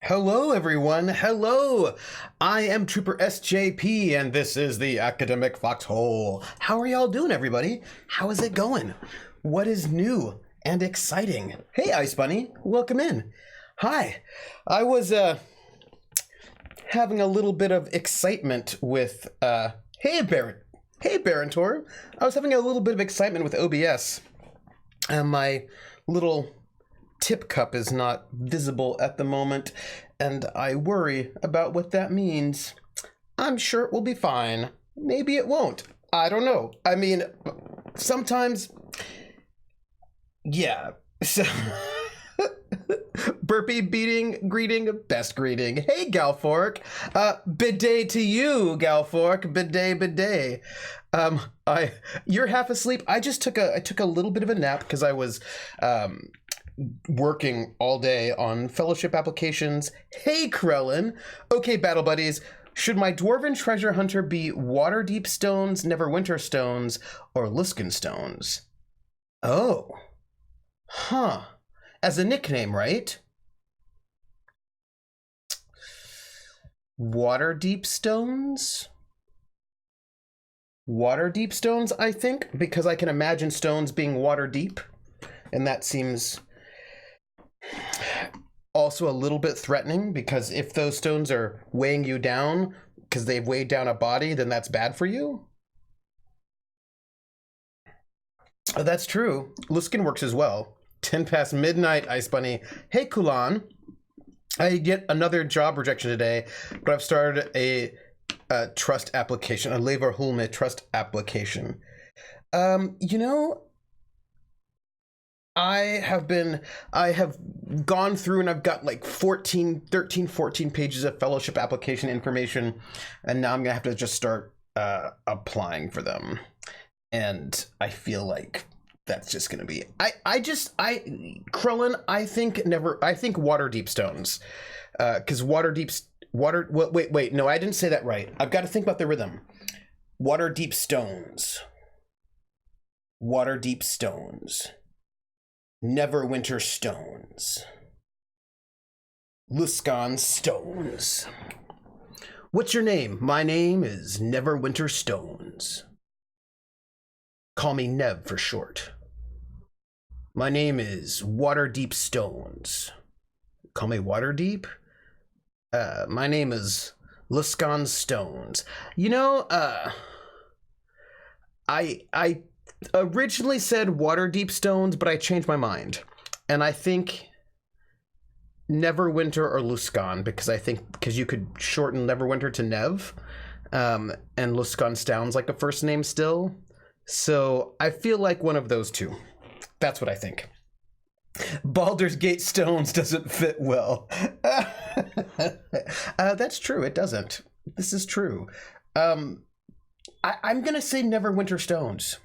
Hello, everyone. Hello. I am Trooper SJP, and this is the Academic Foxhole. How are y'all doing, everybody? How is it going? What is new and exciting? Hey, Ice Bunny. Welcome in. Hi. I was having a little bit of excitement with hey, Baron. Hey, Barontor. I was having a little bit of excitement with OBS. My little tip cup is not visible at the moment, and I worry about what that means. I'm sure it will be fine. Maybe it won't. I don't know. I mean, sometimes, yeah. So, burpee beating greeting, best greeting. Hey, Galfork. Bidet to you, Galfork. Bidet. You're half asleep. I took a little bit of a nap because I was working all day on fellowship applications. Hey, Krellin. Okay, battle buddies. Should my dwarven treasure hunter be Waterdeep stones, Neverwinter stones, or Luskan stones? Oh. Huh. As a nickname, right? Waterdeep stones? Waterdeep stones, I think, because I can imagine stones being water deep, and that seems also a little bit threatening, because if those stones are weighing you down because they've weighed down a body, then that's bad for you. Oh, that's true. Luskan works as well. 10 past midnight, Ice Bunny. Hey, Kulan. I get another job rejection today, but I've started a trust application, a Leverhulme trust application. You know, I have gone through and I've got like 14 pages of fellowship application information, and now I'm gonna have to just start applying for them. And I feel like that's just gonna be Krellin, I think Waterdeep stones. Because wait, no, I didn't say that right. I've got to think about the rhythm. Waterdeep stones. Waterdeep stones. Neverwinter stones. Luskan stones. What's your name? My name is Neverwinter Stones. Call me Nev for short. My name is Waterdeep Stones. Call me Waterdeep? My name is Luskan Stones. You know, I originally said Waterdeep stones, but I changed my mind, and I think Neverwinter or Luskan, because you could shorten Neverwinter to Nev, and Luskan sounds like a first name still, so I feel like one of those two. That's what I think. Baldur's Gate stones doesn't fit well. That's true, it doesn't. This is true. I'm gonna say Neverwinter stones.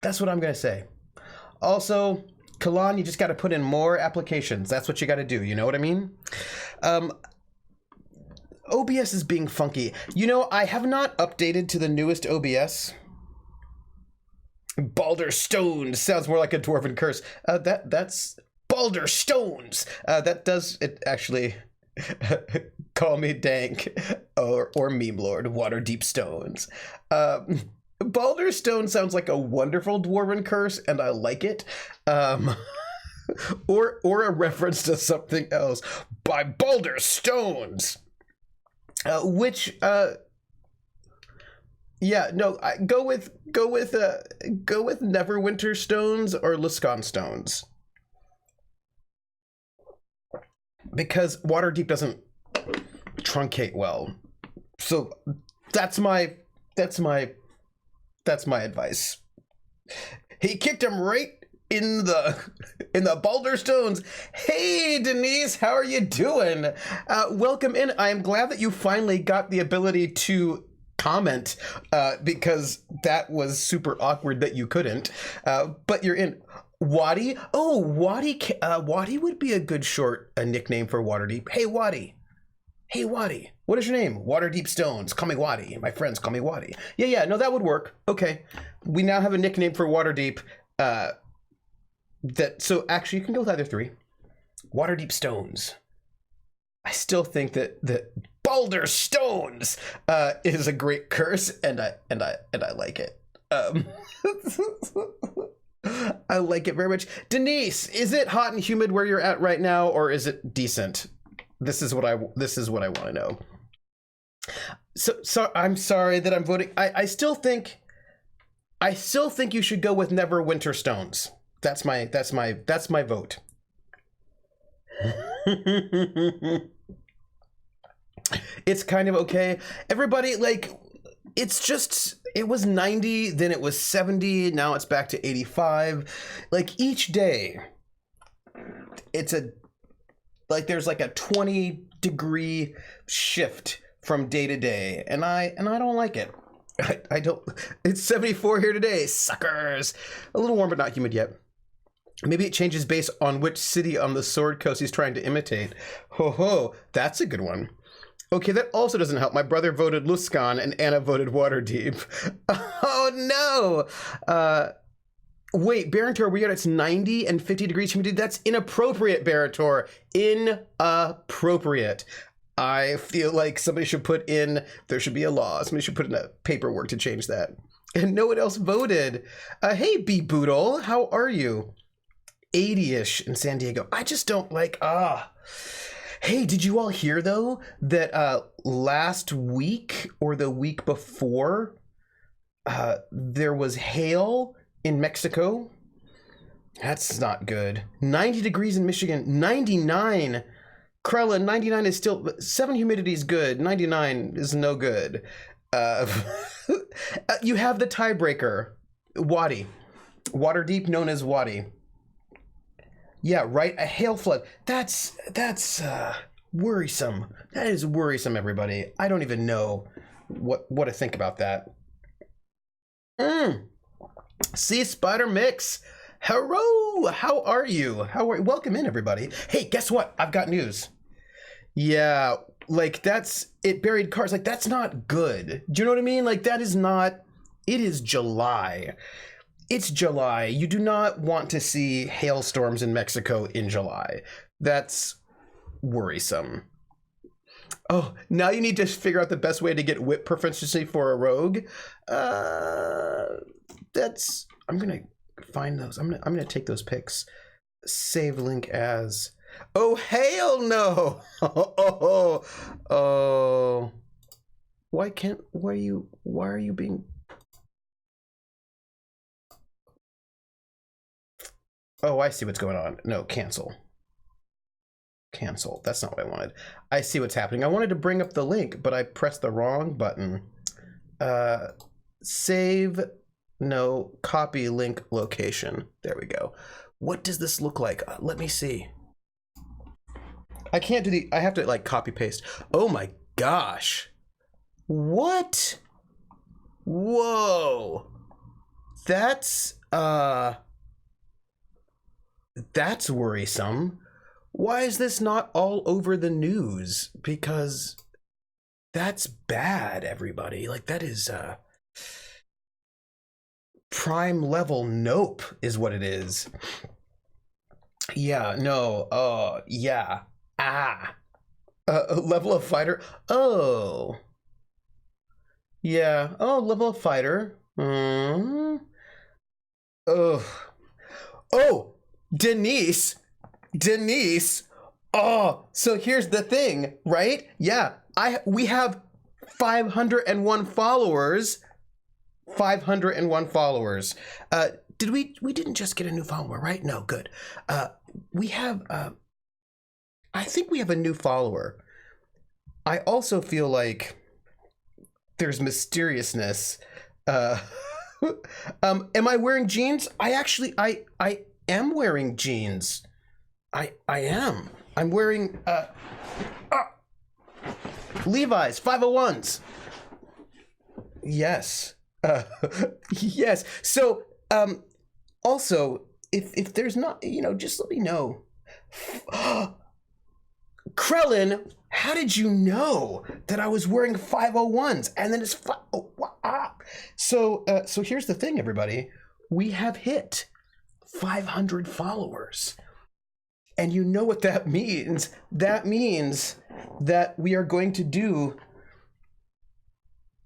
That's what I'm going to say. Also, Kalan, you just got to put in more applications. That's what you got to do. You know what I mean? OBS is being funky. You know, I have not updated to the newest OBS. Baldur Stones sounds more like a dwarven curse. That's Baldur Stones. That does it actually. Call me Dank or Meme Lord. Waterdeep Stones. Baldur Stone sounds like a wonderful dwarven curse, and I like it. Or a reference to something else. By Baldur Stones! Go with Neverwinter Stones or Luskan Stones. Because Waterdeep doesn't truncate well. So that's my advice. He kicked him right in the Baldur Stones. Hey, Denise, how are you doing? Welcome in. I am glad that you finally got the ability to comment, because that was super awkward that you couldn't. But you're in. Waddy? Oh, Waddy would be a good nickname for Waterdeep. Hey, Waddy. Hey, Waddy. What is your name? Waterdeep Stones. Call me Waddy. My friends call me Waddy. Yeah, no, that would work. Okay. We now have a nickname for Waterdeep. So actually, you can go with either three. Waterdeep Stones. still think that Balder Stones is a great curse, and I like it. I like it very much. Denise, is it hot and humid where you're at right now, or is it decent? This is what I want to know. So I'm sorry that I'm voting. I still think you should go with Neverwinter Stones. That's my vote. It's kind of okay. Everybody, like, it's just, it was 90, then it was 70, now it's back to 85. Like, each day, it's there's like a 20-degree shift from day to day, and I don't like it. I don't. It's 74 here today, suckers. A little warm, but not humid yet. Maybe it changes based on which city on the Sword Coast he's trying to imitate. Ho ho, that's a good one. Okay, that also doesn't help. My brother voted Luskan and Anna voted Waterdeep. Oh no! Wait, Barator, we got it's 90 and 50 degrees humidity. That's inappropriate, Barator. Inappropriate. I feel like somebody should there should be a law. Somebody should put in a paperwork to change that. And no one else voted. Hey, B Boodle, how are you? 80-ish in San Diego. I just don't like, Hey, did you all hear, though, that last week or the week before, there was hail in Mexico? That's not good. 90 degrees in Michigan. 99. Krella, 99 is still... 7 humidity is good. 99 is no good. You have the tiebreaker. Wadi. Waterdeep, known as Wadi. Yeah, right. A hail flood. That's worrisome. That is worrisome, everybody. I don't even know what to think about that. See, Spider Mix. Hello. How are you? Welcome in, everybody. Hey, guess what? I've got news. Yeah, like it buried cars. Like, that's not good. Do you know what I mean? Like, that is not. It is July. It's July. You do not want to see hailstorms in Mexico in July. That's worrisome. Oh, now you need to figure out the best way to get whip proficiency for a rogue. I'm gonna find those. I'm gonna take those pics. Save link as. Oh, hell no! Oh. Why are you being... Oh, I see what's going on. No, cancel. Cancel. That's not what I wanted. I see what's happening. I wanted to bring up the link, but I pressed the wrong button. Save. No, copy link location. There we go. What does this look like? Let me see. I can't do I have to like copy paste. Oh my gosh. What? Whoa. That's worrisome. Why is this not all over the news? Because that's bad, everybody. Like, that is prime level nope is what it is. Yeah, no, yeah. Level of fighter. Oh. Yeah. Oh, level of fighter. Oh. Oh, Denise. Oh, so here's the thing, right? Yeah, we have 501 followers. 501 followers. We didn't just get a new follower, right? No, good. We have I think we have a new follower. I also feel like there's mysteriousness. Am I wearing jeans? I am wearing jeans. I am. I'm wearing Levi's 501s. Yes. Yes. So also, if there's not, just let me know. Krellin, how did you know that I was wearing 501s? And then it's So here's the thing, everybody. We have hit 500 followers. And you know what that means? That means that we are going to do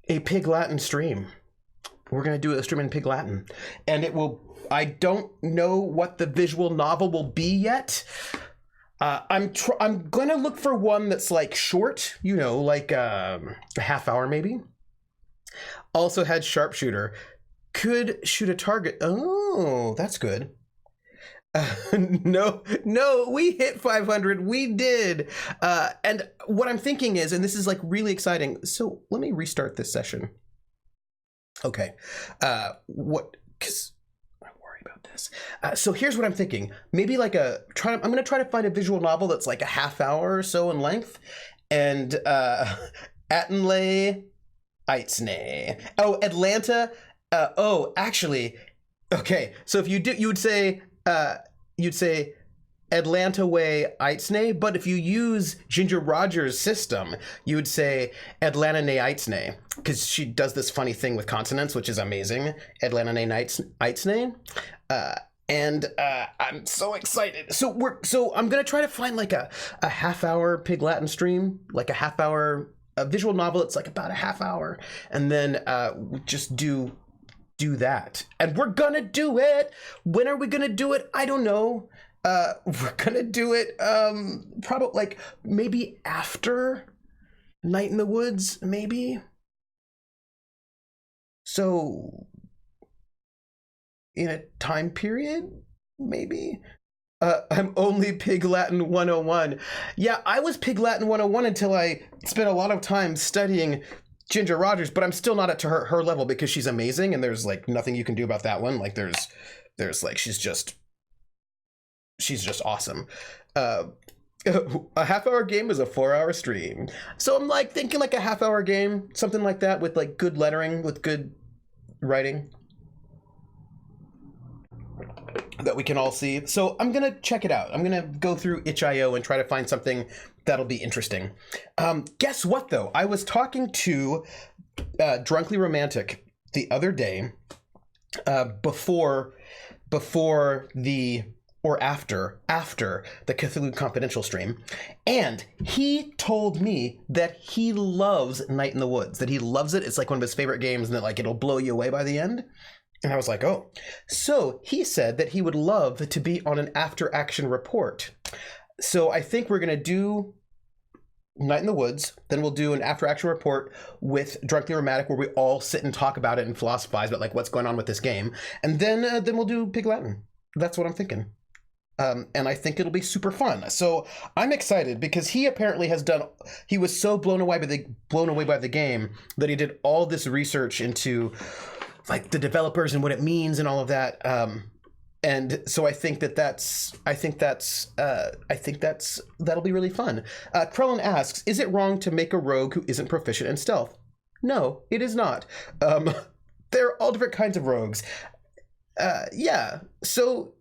a Pig Latin stream. We're going to do a stream in Pig Latin. And it will, I don't know what the visual novel will be yet. I'm going to look for one that's like short, you know, like a half hour maybe. Also had sharpshooter. Could shoot a target. Oh, that's good. No, we hit 500. We did. And what I'm thinking is, and this is like really exciting. So let me restart this session. Okay. Because I worry about this. So here's what I'm thinking. Maybe like I'm going to try to find a visual novel that's like a half hour or so in length. And Attenley Eitzne. Oh, Atlanta. Actually, okay. So if you would say Atlanta Way Eitzne, but if you use Ginger Rogers' system, you would say Atlanta Ne Eitzne, because she does this funny thing with consonants, which is amazing. Atlanta Ne Eitzne. And I'm so excited. So I'm gonna try to find like a half hour Pig Latin stream, like a half hour a visual novel. It's like about a half hour, and then just do that. And we're gonna do it. When are we gonna do it? I don't know. We're gonna do it probably like maybe after Night in the Woods, maybe. So in a time period, maybe. I'm only Pig Latin 101. Yeah, I was Pig Latin 101 until I spent a lot of time studying Ginger Rogers, but I'm still not at to her level because she's amazing and there's like nothing you can do about that one. Like there's like she's just awesome. A half hour game is a 4-hour stream. So I'm like thinking like a half hour game, something like that with like good lettering, with good writing that we can all see. So I'm gonna check it out. I'm gonna go through itch.io and try to find something that'll be interesting. Guess what though? I was talking to Drunkly Romantic the other day, before the or after the Cthulhu Confidential stream, and he told me that he loves Night in the Woods, that he loves it. It's like one of his favorite games, and that like it'll blow you away by the end. And I was like, oh. So he said that he would love to be on an after action report. So I think we're gonna do Night in the Woods, then we'll do an after action report with Drunkly Romantic where we all sit and talk about it and philosophize about like what's going on with this game, and then we'll do Pig Latin. That's what I'm thinking. And I think it'll be super fun. So I'm excited because he apparently he was so blown away by the game that he did all this research into like the developers and what it means and all of that. And so I think that'll be really fun. Krellin asks, is it wrong to make a rogue who isn't proficient in stealth? No, it is not. There are all different kinds of rogues. Yeah, so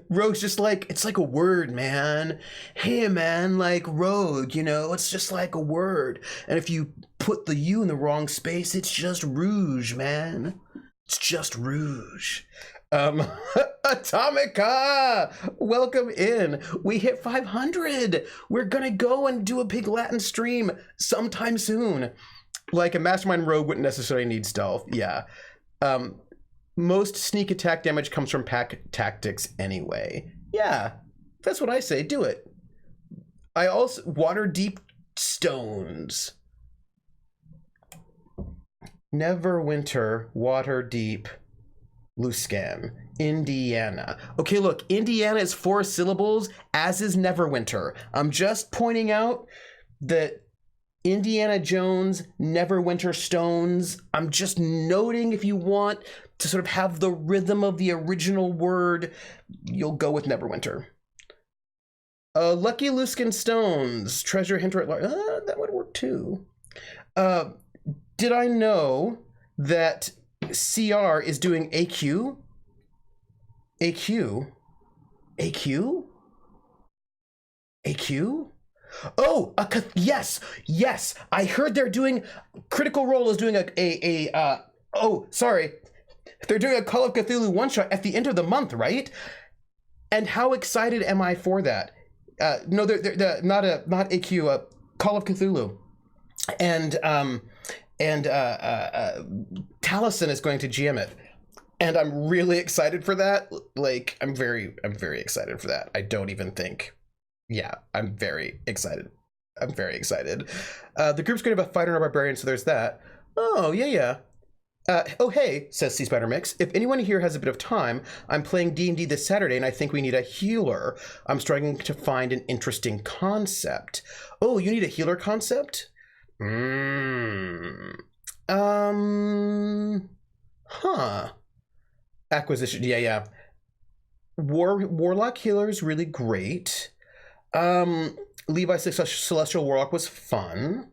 rogue's just like, it's like a word, man. Hey, man, like rogue, you know, it's just like a word. And if you put the U in the wrong space, it's just rouge, man. It's just rouge. Atomica, welcome in. We hit 500. We're gonna go and do a Pig Latin stream sometime soon. Like a mastermind rogue wouldn't necessarily need stealth. Yeah. Most sneak attack damage comes from pack tactics anyway. Yeah, that's what I say. Do it. I also water deep stones. Neverwinter, water deep, Luscan, Indiana. Okay, look, Indiana is 4 syllables, as is Neverwinter. I'm just pointing out that Indiana Jones, Neverwinter Stones. I'm just noting if you want to sort of have the rhythm of the original word, you'll go with Neverwinter. Lucky Luscan Stones, Treasure Hunter at Large. That would work too. Did I know that CR is doing AQ? AQ? AQ? AQ? Oh, yes. I heard they're doing, Critical Role is doing they're doing a Call of Cthulhu one-shot at the end of the month, right? And how excited am I for that? No, not AQ, Call of Cthulhu, and Taliesin is going to GM it, and I'm really excited for that. Like, I'm very excited for that. I don't even think, yeah, I'm very excited. I'm very excited. The group's going to have a fighter and a barbarian, so there's that. Oh yeah. Oh hey, says C Spider Mix. If anyone here has a bit of time, I'm playing D&D this Saturday, and I think we need a healer. I'm struggling to find an interesting concept. Oh, you need a healer concept? Acquisition. Yeah. Warlock healer is really great. Levi's Celestial Warlock was fun.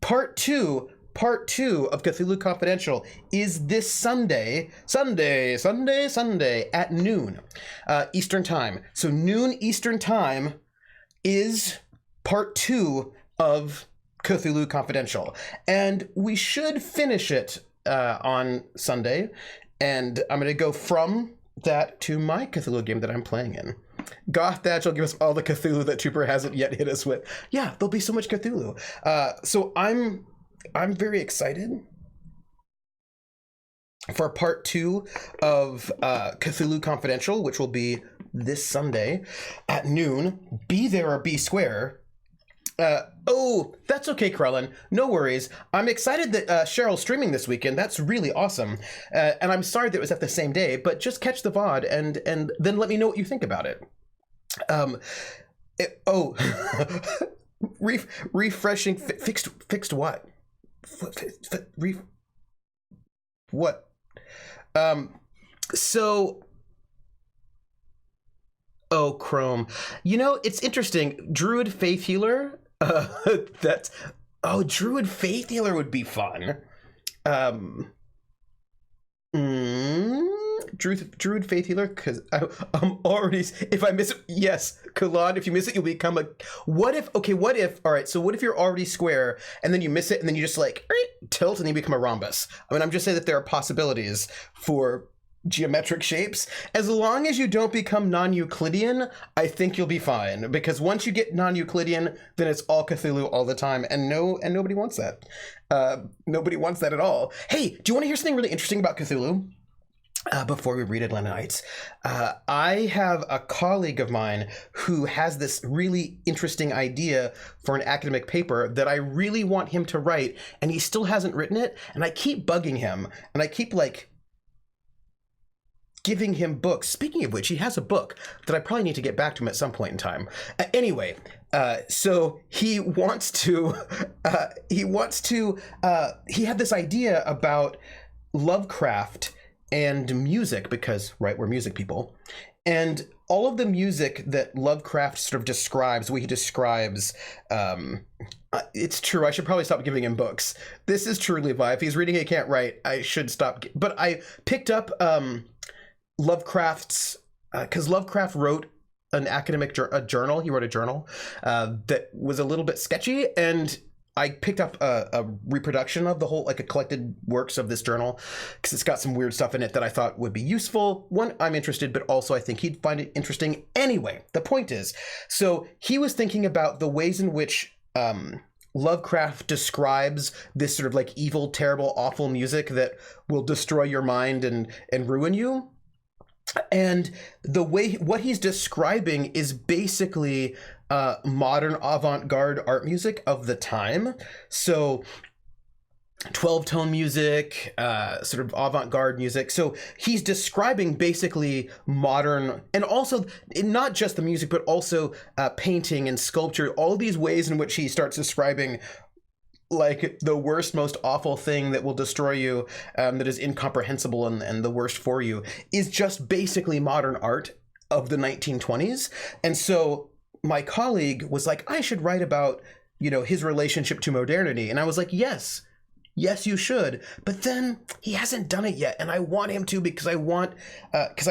Part two of Cthulhu Confidential is this Sunday at noon Eastern Time. So noon Eastern Time is part 2 of Cthulhu Confidential. And we should finish it on Sunday. And I'm going to go from that to my Cthulhu game that I'm playing in. Goth Thatch will give us all the Cthulhu that Trooper hasn't yet hit us with. Yeah, there'll be so much Cthulhu. So I'm very excited for part 2 of Cthulhu Confidential, which will be this Sunday at noon. Be there or be square. Oh, that's okay, Krellin. No worries. I'm excited that Cheryl's streaming this weekend. That's really awesome. And I'm sorry that it was at the same day, but just catch the VOD and then let me know what you think about it. Refreshing. Fixed what? What? Oh, Chrome. You know, it's interesting. Druid Faith Healer. Druid Faith Healer would be fun. Druid Faith Healer, because I'm already, if I miss it, yes, Kalad, if you miss it, you'll become a, what if, all right, so what if you're already square, and then you miss it, and then you just like, tilt, and you become a rhombus? I mean, I'm just saying that there are possibilities for geometric shapes. As long as you don't become non-Euclidean, I think you'll be fine, because once you get non-Euclidean, then it's all Cthulhu all the time, and nobody wants that. Nobody wants that at all. Hey, do you want to hear something really interesting about Cthulhu? Before we read Atlanta Nights, I have a colleague of mine who has this really interesting idea for an academic paper that I really want him to write, and he still hasn't written it, and I keep bugging him, and I keep like giving him books. Speaking of which, he has a book that I probably need to get back to him at some point in time. Anyway, so he wants to, he had this idea about Lovecraft and music, because, right, we're music people. And all of the music that Lovecraft sort of describes, the way he describes, it's true, I should probably stop giving him books. This is true, Levi. If he's reading He Can't Write, I should stop. But I picked up Lovecraft's, because Lovecraft wrote an academic journal. He wrote a journal that was a little bit sketchy, and I picked up a reproduction of the whole, like a collected works of this journal, because it's got some weird stuff in it that I thought would be useful. One, I'm interested, but also I think he'd find it interesting. Anyway, the point is, so he was thinking about the ways in which Lovecraft describes this sort of like evil, terrible, awful music that will destroy your mind and ruin you. And the way, what he's describing is basically modern avant-garde art music of the time. So 12-tone music, sort of avant-garde music. So he's describing basically modern, and also not just the music, but also painting and sculpture, all these ways in which he starts describing like the worst, most awful thing that will destroy you, that is incomprehensible and the worst for you, is just basically modern art of the 1920s. And so my colleague was like, I should write about, you know, his relationship to modernity. And I was like, yes, you should. But then he hasn't done it yet. And I want him to, because I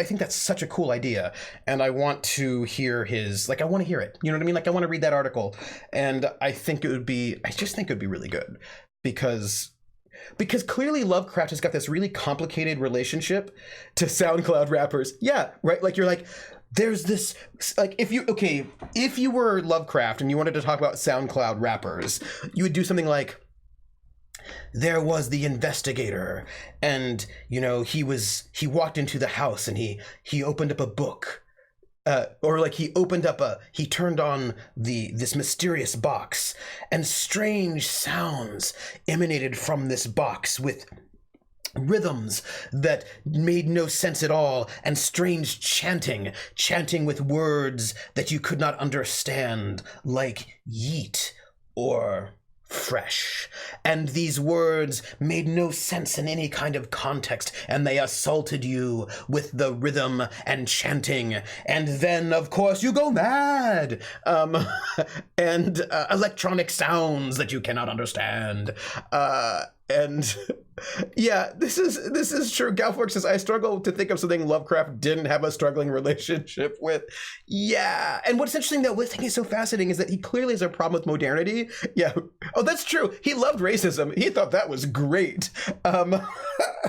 think that's such a cool idea. And I want to hear his, like, I want to hear it. You know what I mean? Like, I want to read that article. And I just think it would be really good, because because clearly Lovecraft has got this really complicated relationship to SoundCloud rappers. Yeah, right. Like you're like, there's this, like, if you were Lovecraft and you wanted to talk about SoundCloud rappers, you would do something like, there was the investigator, and he walked into the house and he opened up a book, or like he turned on this mysterious box, and strange sounds emanated from this box with rhythms that made no sense at all, and strange chanting with words that you could not understand, like yeet or fresh. And these words made no sense in any kind of context, and they assaulted you with the rhythm and chanting, and then of course you go mad. And electronic sounds that you cannot understand. And yeah, this is true. Galfork says, I struggle to think of something Lovecraft didn't have a struggling relationship with. Yeah. And what's interesting, though, what I think is so fascinating is that he clearly has a problem with modernity. Yeah. Oh, that's true. He loved racism. He thought that was great.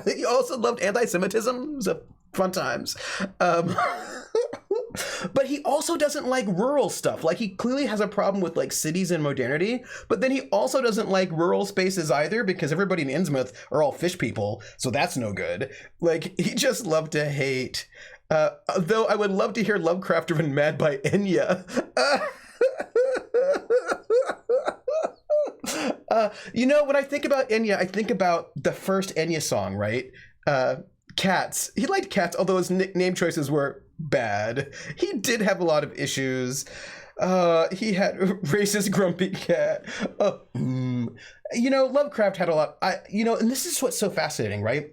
He also loved anti-Semitism. So fun times. But he also doesn't like rural stuff. Like, he clearly has a problem with like cities and modernity, but then he also doesn't like rural spaces either, because everybody in Innsmouth are all fish people, so that's no good. Like, he just loved to hate. Though I would love to hear Lovecraft driven mad by Enya. When I think about Enya, I think about the first Enya song, right? Cats. He liked Cats, although his name choices were bad. He did have a lot of issues. He had racist grumpy cat. Lovecraft had a lot. And this is what's so fascinating, right?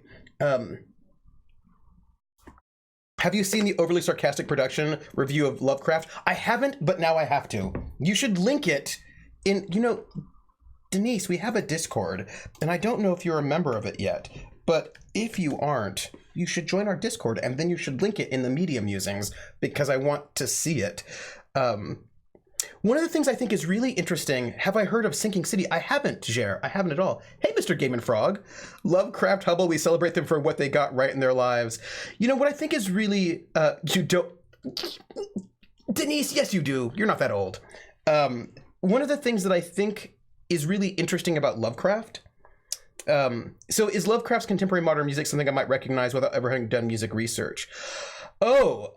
Have you seen the overly sarcastic production review of Lovecraft? I haven't, but now I have to. You should link it in, Denise, we have a Discord, and I don't know if you're a member of it yet, but if you aren't, you should join our Discord, and then you should link it in the media musings, because I want to see it. One of the things I think is really interesting, have I heard of Sinking City? I haven't, Jer. I haven't at all. Hey, Mr. Game and Frog. Lovecraft Hubble, we celebrate them for what they got right in their lives. What I think is really, you don't... Denise, yes, you do. You're not that old. One of the things that I think is really interesting about Lovecraft, so is Lovecraft's contemporary modern music something I might recognize without ever having done music research? Oh,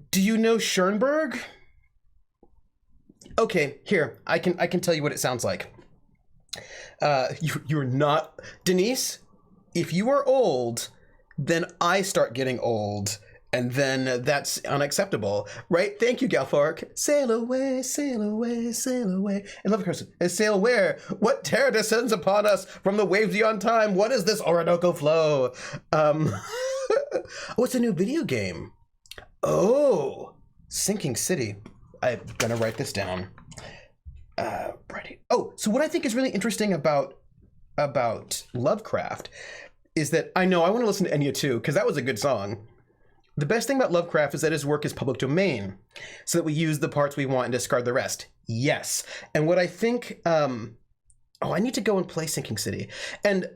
do you know Schoenberg? Okay, here, I can tell you what it sounds like. You're not, Denise, if you are old, then I start getting old, and then that's unacceptable, right? Thank you, Galfark. Sail away, sail away, sail away. And Lovecraft says, sail where? What terror descends upon us from the waves beyond time? What is this Orinoco flow? What's a new video game? Oh, Sinking City. I'm gonna write this down. Oh, so what I think is really interesting about Lovecraft is that I want to listen to Enya too, because that was a good song. The best thing about Lovecraft is that his work is public domain, so that we use the parts we want and discard the rest. Yes. And what I think, I need to go and play Sinking City. And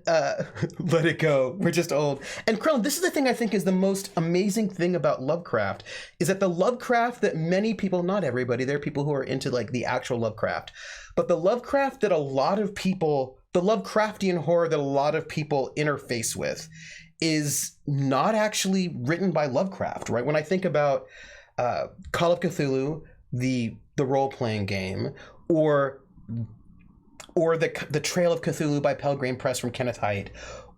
let it go. We're just old. And Krillin, this is the thing I think is the most amazing thing about Lovecraft, is that the Lovecraft that many people, not everybody, there are people who are into like the actual Lovecraft, but the Lovecraft that a lot of people, the Lovecraftian horror that a lot of people interface with, is not actually written by Lovecraft, right? When I think about Call of Cthulhu, the role-playing game, or the Trail of Cthulhu by Pelgrane Press from Kenneth Haidt,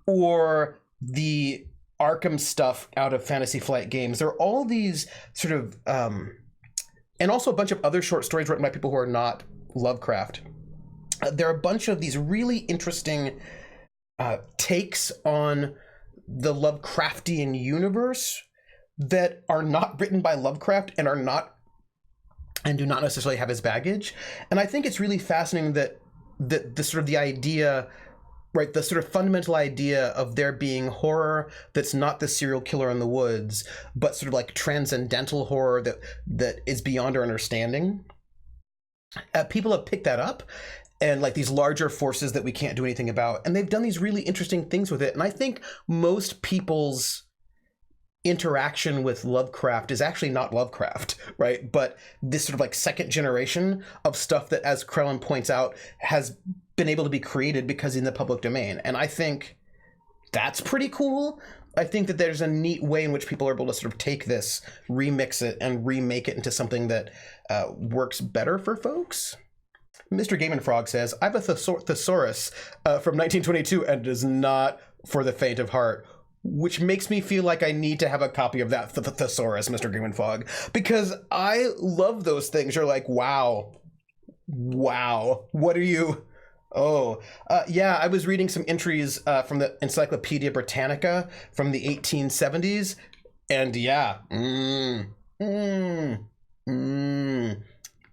or the Arkham stuff out of Fantasy Flight Games, there are all these sort of, and also a bunch of other short stories written by people who are not Lovecraft. There are a bunch of these really interesting takes on the Lovecraftian universe that are not written by Lovecraft and do not necessarily have his baggage. And I think it's really fascinating that the sort of the idea, right, the sort of fundamental idea of there being horror that's not the serial killer in the woods, but sort of like transcendental horror that is beyond our understanding. People have picked that up, and like these larger forces that we can't do anything about. And they've done these really interesting things with it. And I think most people's interaction with Lovecraft is actually not Lovecraft, right? But this sort of like second generation of stuff that, as Krellin points out, has been able to be created because in the public domain. And I think that's pretty cool. I think that there's a neat way in which people are able to sort of take this, remix it, and remake it into something that works better for folks. Mr. Game and Frog says, I have a thesaurus from 1922, and it is not for the faint of heart, which makes me feel like I need to have a copy of that thesaurus, Mr. Game and Frog, because I love those things. You're like, wow, what are you... Oh, yeah, I was reading some entries from the Encyclopedia Britannica from the 1870s, and yeah,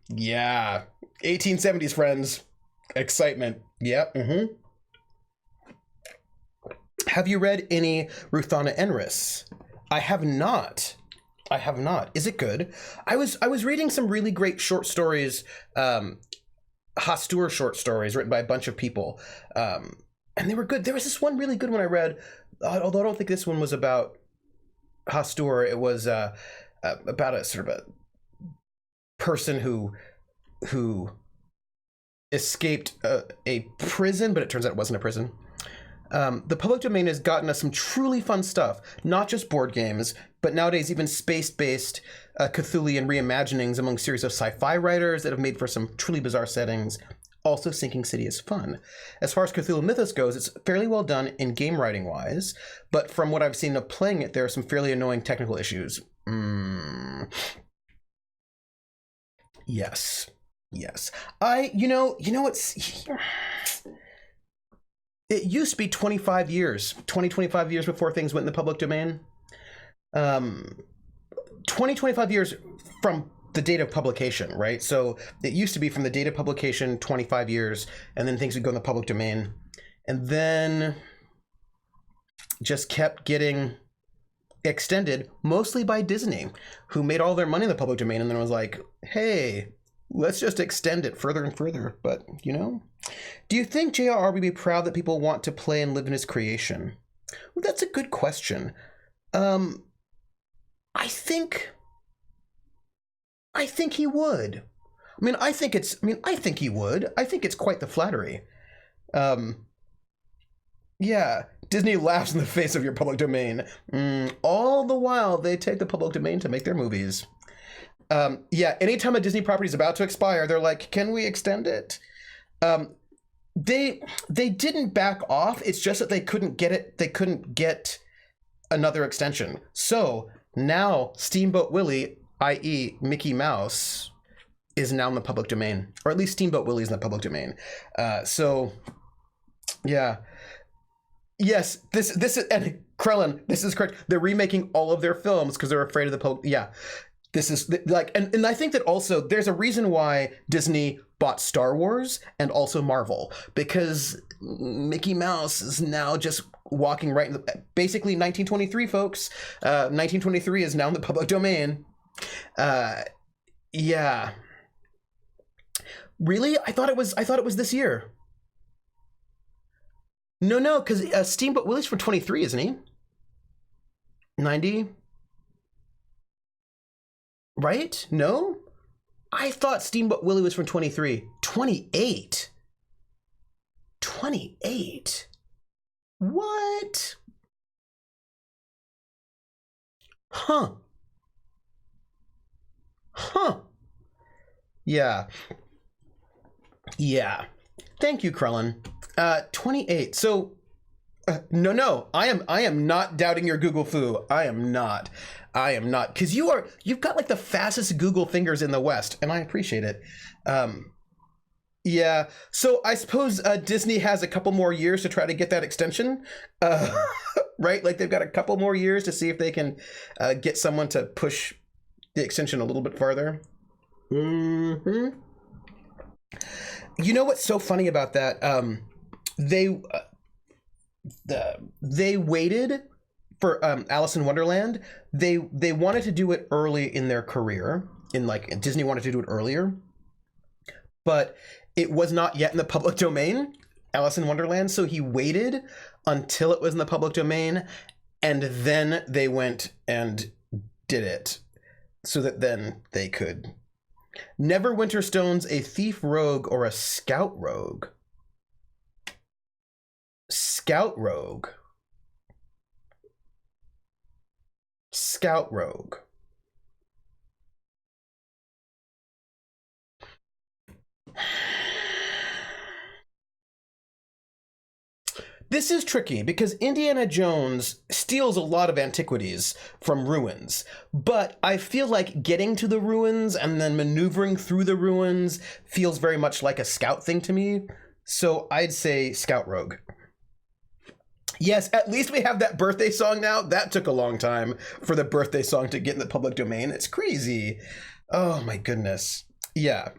yeah, 1870s, friends, excitement, yep, Have you read any Ruthana Enris? I have not. Is it good? I was reading some really great short stories, Hastur short stories written by a bunch of people, and they were good. There was this one really good one I read, although I don't think this one was about Hastur. It was about a sort of a person who escaped a prison, but it turns out it wasn't a prison. The public domain has gotten us some truly fun stuff, not just board games, but nowadays even space-based Cthulhian reimaginings among series of sci-fi writers that have made for some truly bizarre settings. Also, Sinking City is fun. As far as Cthulhu Mythos goes, it's fairly well done in game writing-wise, but from what I've seen of playing it, there are some fairly annoying technical issues. Yes. You know what's... It used to be 25 years before things went in the public domain. 25 years from the date of publication, right? So it used to be from the date of publication, 25 years, and then things would go in the public domain. And then just kept getting extended, mostly by Disney, who made all their money in the public domain and then was like, hey, let's just extend it further and further. But, you know, do you think J.R.R. would be proud that people want to play and live in his creation? Well, that's a good question. I think he would. I think he would. I think it's quite the flattery. Yeah, Disney laughs in the face of your public domain. All the while, they take the public domain to make their movies. Yeah, anytime a Disney property is about to expire, they're like, can we extend it? They didn't back off. It's just that they couldn't get it. They couldn't get another extension. So now Steamboat Willie, i.e. Mickey Mouse, is now in the public domain, or at least Steamboat Willie's in the public domain. So yeah. Yes, this is, and Krellin, this is correct. They're remaking all of their films because they're afraid of the public. Yeah. This is like, and I think that also there's a reason why Disney bought Star Wars and also Marvel, because Mickey Mouse is now just walking right in the, basically 1923, folks. 1923 is now in the public domain. Yeah. Really? I thought it was this year. No, because Steamboat Willie's from 23, isn't he? 90? Right? No? I thought Steamboat Willie was from 23. 28? 28? What? Huh. Yeah. Thank you, Krellin. 28. So, no. I am not doubting your Google foo. I am not. Because you've got like the fastest Google fingers in the West, and I appreciate it. Yeah. So I suppose Disney has a couple more years to try to get that extension, right? Like they've got a couple more years to see if they can get someone to push the extension a little bit farther. Mm-hmm. You know what's so funny about that? They waited for Alice in Wonderland. They wanted to do it early in their career. Disney wanted to do it earlier, but it was not yet in the public domain, Alice in Wonderland, so he waited until it was in the public domain, and then they went and did it, so that then they could. Neverwinter Stone's a thief rogue or a scout rogue? Scout rogue. Scout rogue. This is tricky because Indiana Jones steals a lot of antiquities from ruins, but I feel like getting to the ruins and then maneuvering through the ruins feels very much like a scout thing to me. So I'd say scout rogue. Yes, at least we have that birthday song now. That took a long time for the birthday song to get in the public domain. It's crazy. Oh my goodness. Yeah.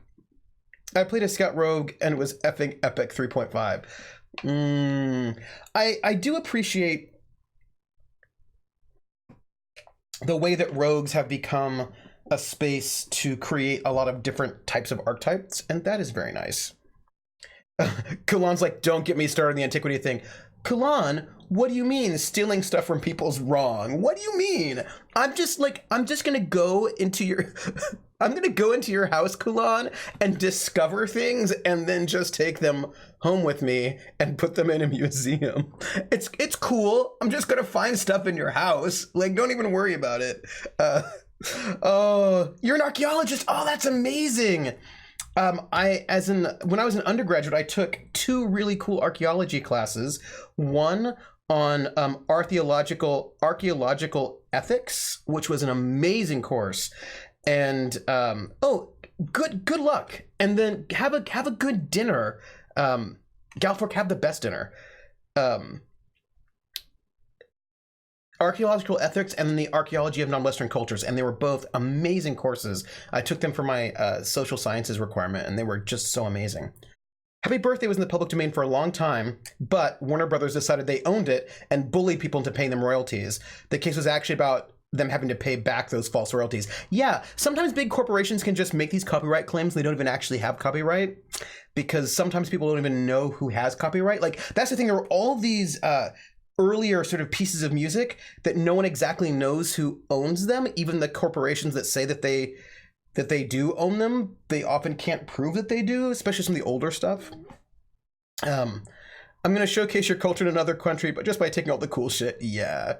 I played a scout rogue and it was effing epic 3.5. I do appreciate the way that rogues have become a space to create a lot of different types of archetypes, and that is very nice. Kulan's like, don't get me started on the antiquity thing. Kulan, what do you mean stealing stuff from people's wrong? What do you mean? I'm just gonna go into your I'm gonna go into your house, Kulan, and discover things and then just take them home with me and put them in a museum. It's cool. I'm just gonna find stuff in your house. Like, don't even worry about it. Oh, you're an archaeologist. Oh, that's amazing. When I was an undergraduate, I took 2 really cool archaeology classes. One on archaeological ethics, which was an amazing course. And good luck. And then have a good dinner. Galfork, have the best dinner. Archaeological ethics and then the archaeology of non-Western cultures, and they were both amazing courses. I took them for my social sciences requirement, and they were just so amazing. Happy Birthday was in the public domain for a long time, but Warner Brothers decided they owned it and bullied people into paying them royalties. The case was actually about them having to pay back those false royalties. Yeah, sometimes big corporations can just make these copyright claims and they don't even actually have copyright, because sometimes people don't even know who has copyright. Like, that's the thing, there were all these earlier sort of pieces of music that no one exactly knows who owns them. Even the corporations that say that they do own them, they often can't prove that they do, especially some of the older stuff. I'm going to showcase your culture in another country, but just by taking all the cool shit. Yeah.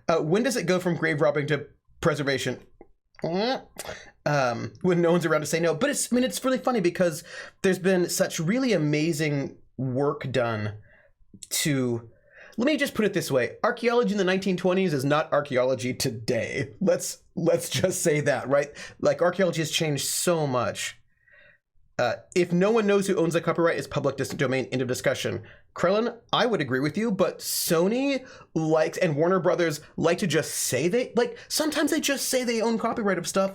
When does it go from grave robbing to preservation? When no one's around to say no. But it's really funny because there's been such really amazing work done to... Let me just put it this way. Archaeology in the 1920s is not archaeology today. Let's just say that, right? Like, archaeology has changed so much. If no one knows who owns the copyright, it's public domain, end of discussion. Krellin, I would agree with you, but Sony likes, and Warner Brothers like to just say sometimes they just say they own copyright of stuff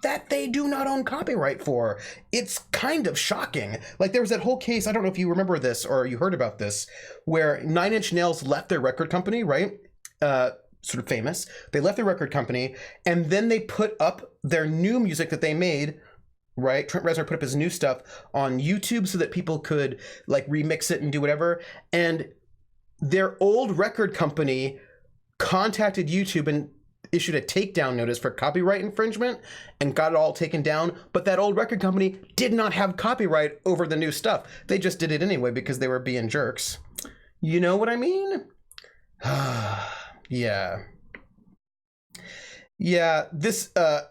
that they do not own copyright for. It's kind of shocking. Like, there was that whole case, I don't know if you remember this or you heard about this, where 9 Inch Nails left their record company, right? Sort of famous. They left their record company, and then they put up their new music that they made, right? Trent Reznor put up his new stuff on YouTube so that people could, like, remix it and do whatever. And their old record company contacted YouTube and issued a takedown notice for copyright infringement and got it all taken down. But that old record company did not have copyright over the new stuff. They just did it anyway because they were being jerks. You know what I mean? Yeah. Yeah, this the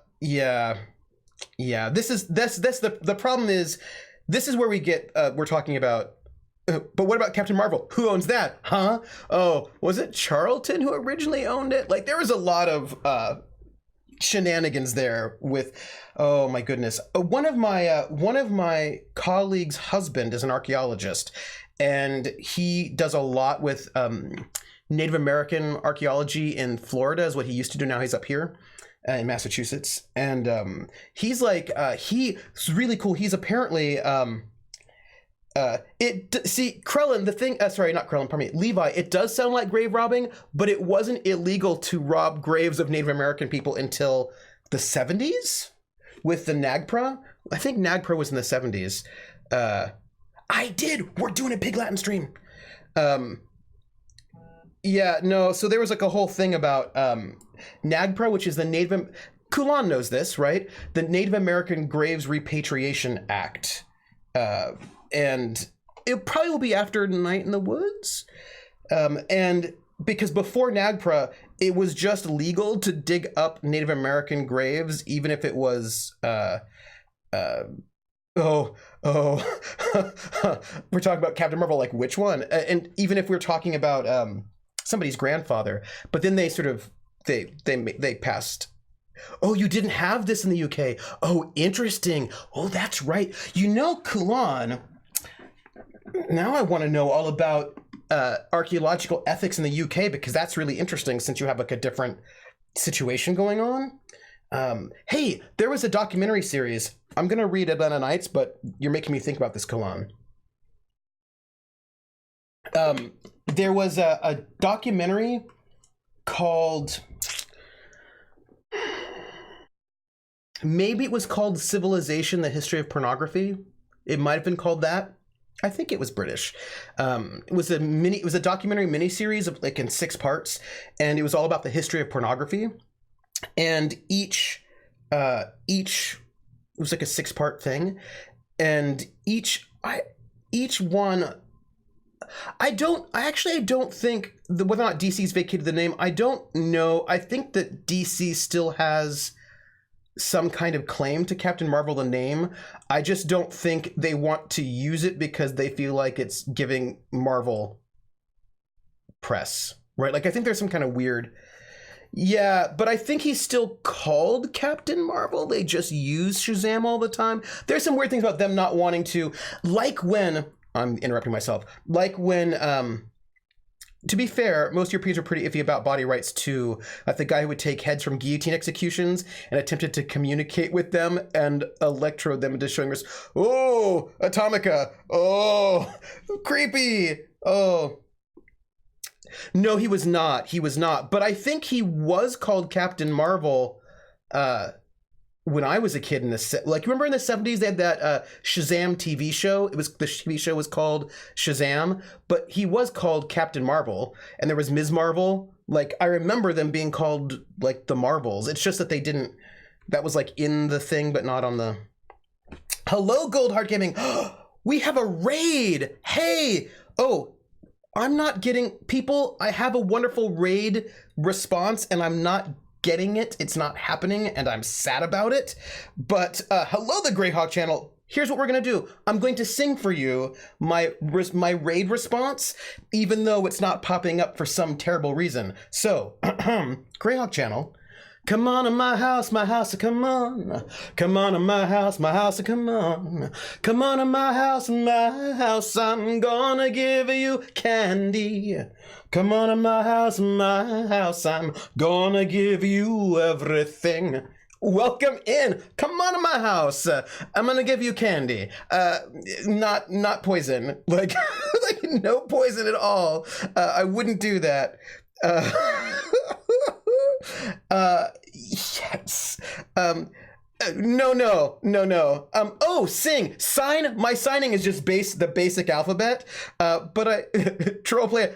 problem is, this is where we get we're talking about, but what about Captain Marvel? Who owns that? Huh? Oh, was it Charlton who originally owned it? Like, there was a lot of shenanigans there with, oh my goodness. One of my colleagues' husband is an archaeologist, and he does a lot with Native American archaeology in Florida is what he used to do. Now he's up here in Massachusetts. And he's like, he's really cool. He's apparently, Krellin, the thing, sorry, not Krellin, pardon me, Levi, it does sound like grave robbing, but it wasn't illegal to rob graves of Native American people until the 70s with the NAGPRA. I think NAGPRA was in the 70s. Uh, I did. We're doing a Pig Latin stream. Um, yeah, no. So there was like a whole thing about NAGPRA, which is the Native. Kulan knows this, right? The Native American Graves Repatriation Act, and it probably will be after Night in the Woods, and because before NAGPRA, it was just legal to dig up Native American graves, even if it was oh, we're talking about Captain Marvel, like which one? And even if we're talking about somebody's grandfather, but then they sort of they passed. Oh, you didn't have this in the UK. Oh, interesting. Oh, that's right. You know, Kulan. Now I want to know all about archaeological ethics in the UK, because that's really interesting since you have like a different situation going on. Hey, there was a documentary series. I'm going to read Atlanta Nights, but you're making me think about this, Kulan. There was a documentary called... Maybe it was called Civilization, the History of Pornography. It might have been called that. I think it was British. It was a documentary miniseries of like in 6 parts, and it was all about the history of pornography. And each it was like a 6-part thing, and each one. I don't think whether or not DC's vacated the name. I don't know. I think that DC still has some kind of claim to Captain Marvel, the name. I just don't think they want to use it because they feel like it's giving Marvel press, right? Like, I think there's some kind of weird... Yeah, but I think he's still called Captain Marvel. They just use Shazam all the time. There's some weird things about them not wanting to... Like when... I'm interrupting myself. Like when... To be fair, most Europeans are pretty iffy about body rights too. Like the guy who would take heads from guillotine executions and attempted to communicate with them and electrode them into showing us, oh, Atomica, oh, creepy, oh. No, he was not. He was not. But I think he was called Captain Marvel when I was a kid in the like, remember in the 70s they had that Shazam TV show? The TV show was called Shazam, but he was called Captain Marvel, and there was Ms. Marvel. Like, I remember them being called like the Marvels. It's just that they didn't. That was like in the thing, but not on the. Hello, Gold Hard Gaming. We have a raid. Hey. Oh, I'm not getting people. I have a wonderful raid response, and I'm not getting it. It's not happening, and I'm sad about it. But hello, the Greyhawk channel. Here's what we're gonna do. I'm going to sing for you my raid response, even though it's not popping up for some terrible reason. So, Greyhawk channel. Come on to my house, come on. Come on to my house, come on. Come on to my house, I'm gonna give you candy. Come on to my house, I'm gonna give you everything. Welcome in. Come on to my house. I'm gonna give you candy. Not poison. Like, like no poison at all. I wouldn't do that. Yes. No. Oh, sign. My signing is just the basic alphabet. But I troll play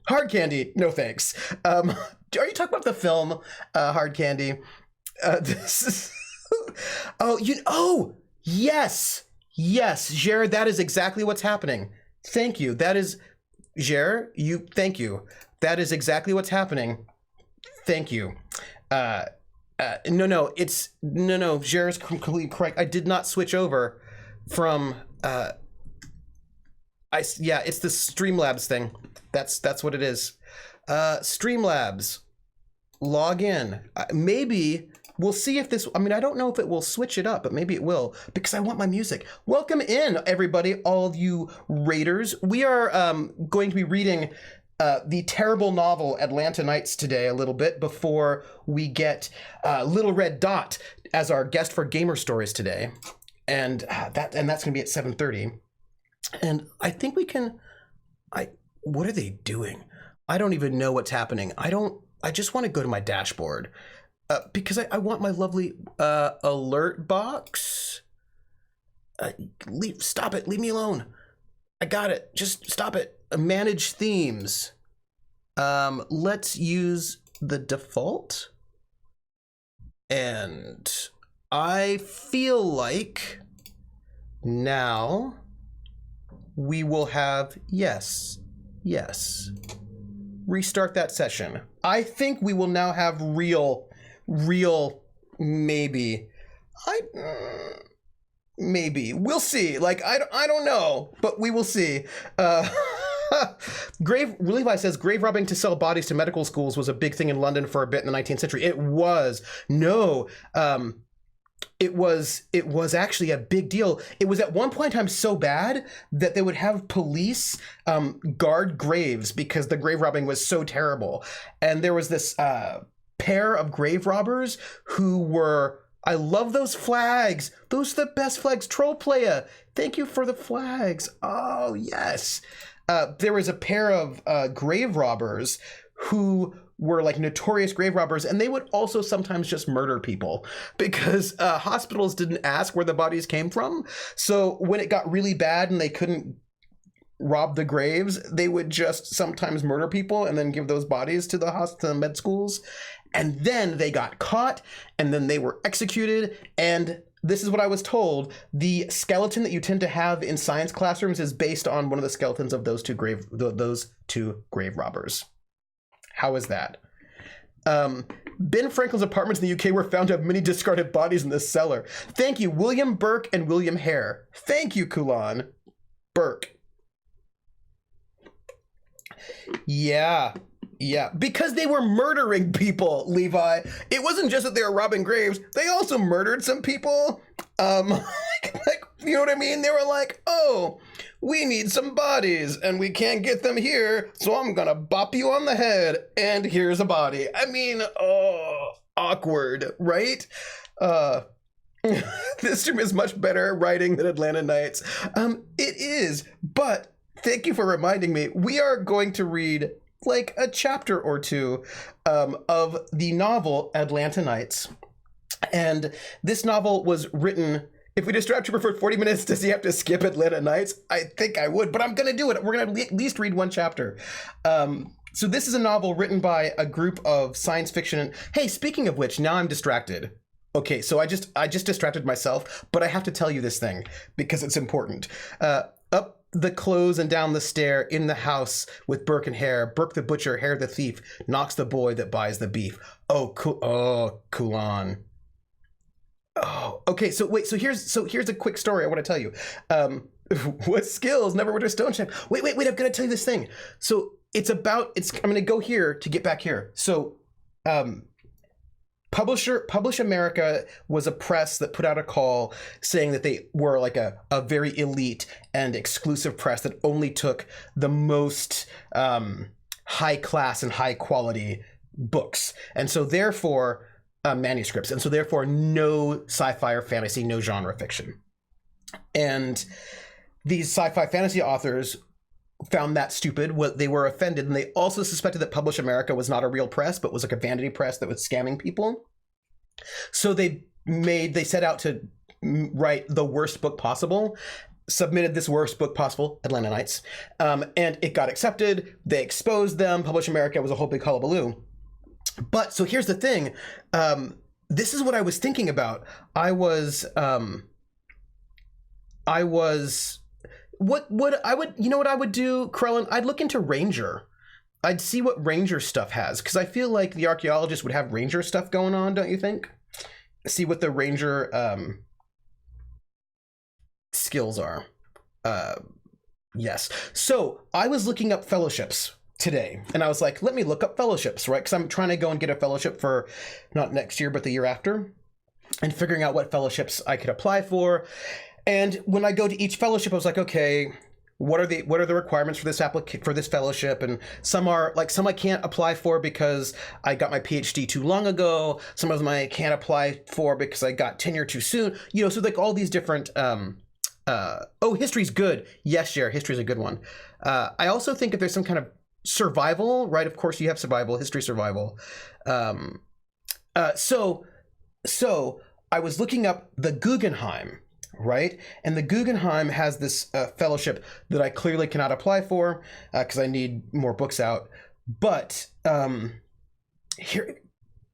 hard candy. No thanks. Are you talking about the film Hard Candy? This is. Yes, Jared. That is exactly what's happening. Thank you. That is, Jared. Thank you. That is exactly what's happening. Thank you. No, Jared's completely correct. I did not switch over from it's the Streamlabs thing. That's what it is. Streamlabs. Log in. Maybe we'll see if this, I mean, I don't know if it will switch it up, but maybe it will, because I want my music. Welcome in, everybody, all of you raiders. We are going to be reading the terrible novel Atlanta Nights today a little bit before we get Little Red Dot as our guest for Gamer Stories today, and that's going to be at 7:30. And I think we can. What are they doing? I don't even know what's happening. I just want to go to my dashboard because I want my lovely alert box. Stop it. Leave me alone. I got it. Just stop it. Manage themes. Let's use the default. And I feel like now we will have yes. Restart that session. I think we will now have real, maybe. Maybe. We'll see. Like, I don't know, but we will see. Levi says grave robbing to sell bodies to medical schools was a big thing in London for a bit in the 19th century. It was. No. It was actually a big deal. It was at one point in time so bad that they would have police guard graves because the grave robbing was so terrible. And there was this pair of grave robbers who were, I love those flags. Those are the best flags. Troll Playa, thank you for the flags. Oh, yes. There was a pair of grave robbers who were like notorious grave robbers, and they would also sometimes just murder people because hospitals didn't ask where the bodies came from. So when it got really bad and they couldn't rob the graves, they would just sometimes murder people and then give those bodies to the med schools. And then they got caught and then they were executed. And this is what I was told. The skeleton that you tend to have in science classrooms is based on one of the skeletons of those two grave robbers. How is that? Ben Franklin's apartments in the UK were found to have many discarded bodies in the cellar. Thank you, William Burke and William Hare. Thank you, Kulan. Burke. Yeah, because they were murdering people, Levi. It wasn't just that they were robbing graves. They also murdered some people. You know what I mean? They were like, oh, we need some bodies and we can't get them here, so I'm gonna bop you on the head and here's a body. I mean, oh, awkward, right? This room is much better writing than Atlanta Nights. It is, but thank you for reminding me. We are going to read like a chapter or two of the novel Atlanta Nights. And this novel was written, if we distract you for 40 minutes, does he have to skip Atlanta Nights? I think I would, but I'm going to do it. We're going to at least read one chapter. So this is a novel written by a group of science fiction. Hey, speaking of which, now I'm distracted. Okay, so I just distracted myself, but I have to tell you this thing because it's important. Up the clothes and down the stair in the house with Burke and Hare. Burke the butcher, Hare the thief, knocks the boy that buys the beef. Oh, Kulan. Oh, okay. So wait. So here's a quick story I want to tell you. What skills never were to stone chef? Wait. I'm going to tell you this thing. So I'm going to go here to get back here. So, Publish America was a press that put out a call saying that they were like a very elite and exclusive press that only took the most high class and high quality books. And so therefore, manuscripts. And so therefore, no sci-fi or fantasy, no genre fiction. And these sci-fi fantasy authors found that stupid. They were offended, and they also suspected that Publish America was not a real press, but was like a vanity press that was scamming people. So they set out to write the worst book possible, submitted this worst book possible, Atlanta Nights, and it got accepted. They exposed them. Publish America was a whole big hullabaloo. But so here's the thing. This is what I was thinking about. I was what I would, you know what I would do, Krellin? I'd look into Ranger. I'd see what Ranger stuff has, because I feel like the archaeologist would have Ranger stuff going on, don't you think? See what the Ranger skills are. Yes. So I was looking up fellowships today, and I was like, let me look up fellowships, right? Because I'm trying to go and get a fellowship for not next year, but the year after, and figuring out what fellowships I could apply for. And when I go to each fellowship, I was like, okay, what are the requirements for this fellowship? And some I can't apply for because I got my PhD too long ago. Some of them I can't apply for because I got tenure too soon. You know, so like all these different. History's good. Yes, Jer, history's a good one. I also think if there's some kind of survival, right? Of course, you have survival, history survival. So I was looking up the Guggenheim. right? And the Guggenheim has this fellowship that I clearly cannot apply for because I need more books out. But here,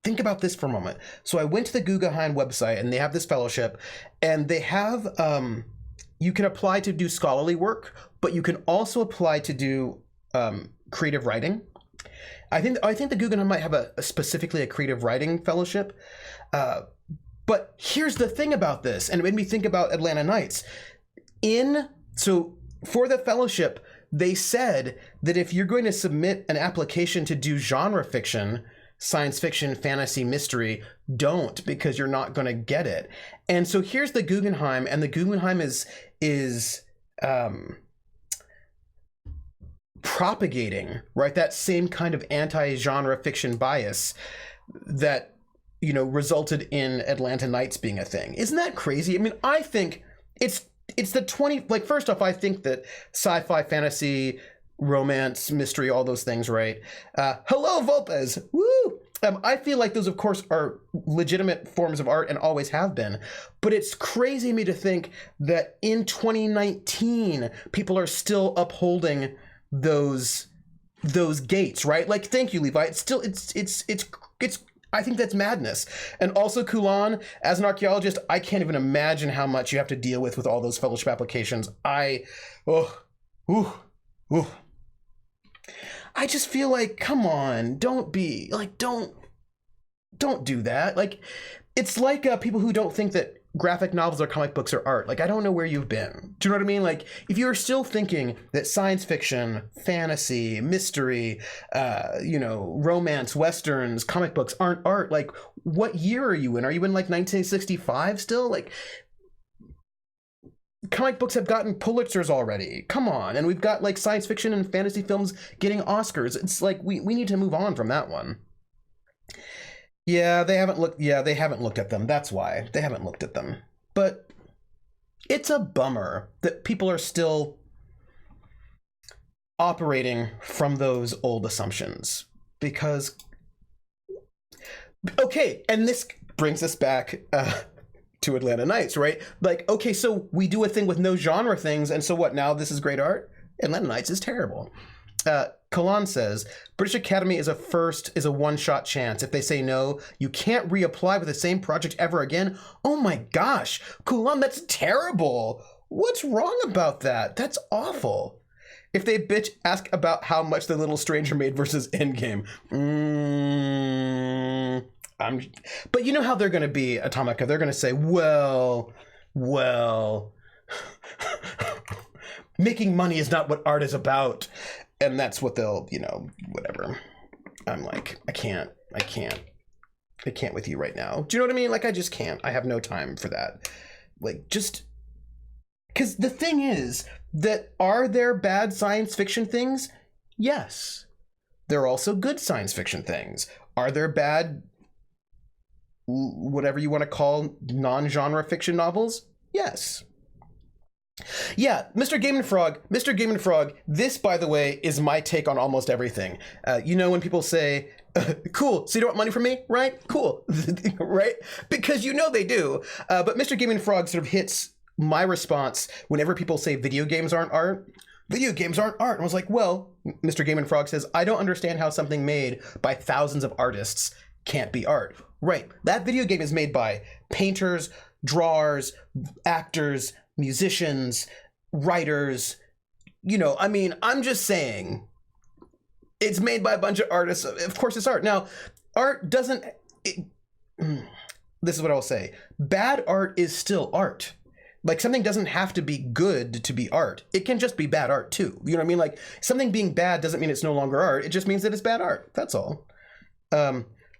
think about this for a moment. So I went to the Guggenheim website, and they have this fellowship, and they have you can apply to do scholarly work, but you can also apply to do creative writing. I think the Guggenheim might have specifically a creative writing fellowship. But here's the thing about this, and it made me think about Atlanta Nights. So for the fellowship, they said that if you're going to submit an application to do genre fiction, science fiction, fantasy, mystery, don't, because you're not going to get it. And so here's the Guggenheim, and the Guggenheim is propagating, right, that same kind of anti-genre fiction bias that resulted in Atlanta Nights being a thing. Isn't that crazy? I mean, I think it's the 20, like, first off, I think that sci-fi, fantasy, romance, mystery, all those things, right? Hello, Volpes! Woo! I feel like those, of course, are legitimate forms of art and always have been. But it's crazy to me to think that in 2019, people are still upholding those gates, right? Like, thank you, Levi. It's still, it's I think that's madness. And also, Kulan, as an archaeologist, I can't even imagine how much you have to deal with all those fellowship applications. I just feel like, come on, don't do that. Like, it's like people who don't think that graphic novels or comic books are art. Like, I don't know where you've been. Do you know what I mean? Like, if you're still thinking that science fiction, fantasy, mystery, romance, westerns, comic books aren't art, like, what year are you in? Are you in like 1965 still? Like, comic books have gotten Pulitzers already. Come on. And we've got like science fiction and fantasy films getting Oscars. It's like we need to move on from that one. Yeah, they haven't looked at them. That's why. They haven't looked at them. But it's a bummer that people are still operating from those old assumptions. Because, okay, and this brings us back to Atlanta Nights, right? Like, okay, so we do a thing with no genre things, and so what, now this is great art? Atlanta Nights is terrible. Kalan says, British Academy is a one-shot chance. If they say no, you can't reapply with the same project ever again. Oh my gosh, Kulan, that's terrible. What's wrong about that? That's awful. If they bitch, ask about how much The Little Stranger made versus Endgame. But you know how they're going to be, Atomica. They're going to say, well, making money is not what art is about. And that's what they'll, whatever. I'm like, I can't with you right now. Do you know what I mean? Like, I just can't. I have no time for that. Like, just, because the thing is that, are there bad science fiction things? Yes. There are also good science fiction things. Are there bad, whatever you want to call, non-genre fiction novels? Yes. Yeah, Mr. Game and Frog, this, by the way, is my take on almost everything. When people say, cool, so you don't want money from me, right? Cool, right? Because they do. But Mr. Game and Frog sort of hits my response whenever people say video games aren't art. Video games aren't art. And I was like, well, Mr. Game and Frog says, I don't understand how something made by thousands of artists can't be art. Right, that video game is made by painters, drawers, actors, musicians, writers, I'm just saying, it's made by a bunch of artists. Of course it's art. Now, art doesn't, this is what I'll say. Bad art is still art. Like, something doesn't have to be good to be art. It can just be bad art too. You know what I mean? Like, something being bad doesn't mean it's no longer art. It just means that it's bad art. That's all.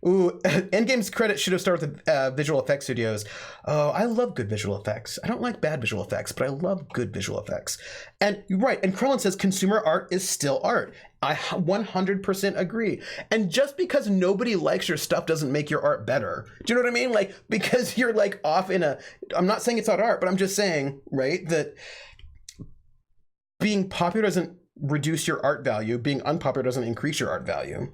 Endgame's credit should have started with visual effects studios. Oh, I love good visual effects. I don't like bad visual effects, but I love good visual effects. And you're right. And Krellin says consumer art is still art. I 100% agree. And just because nobody likes your stuff doesn't make your art better. Do you know what I mean? Like, because you're like off in I'm not saying it's not art, but I'm just saying, right, that being popular doesn't reduce your art value. Being unpopular doesn't increase your art value.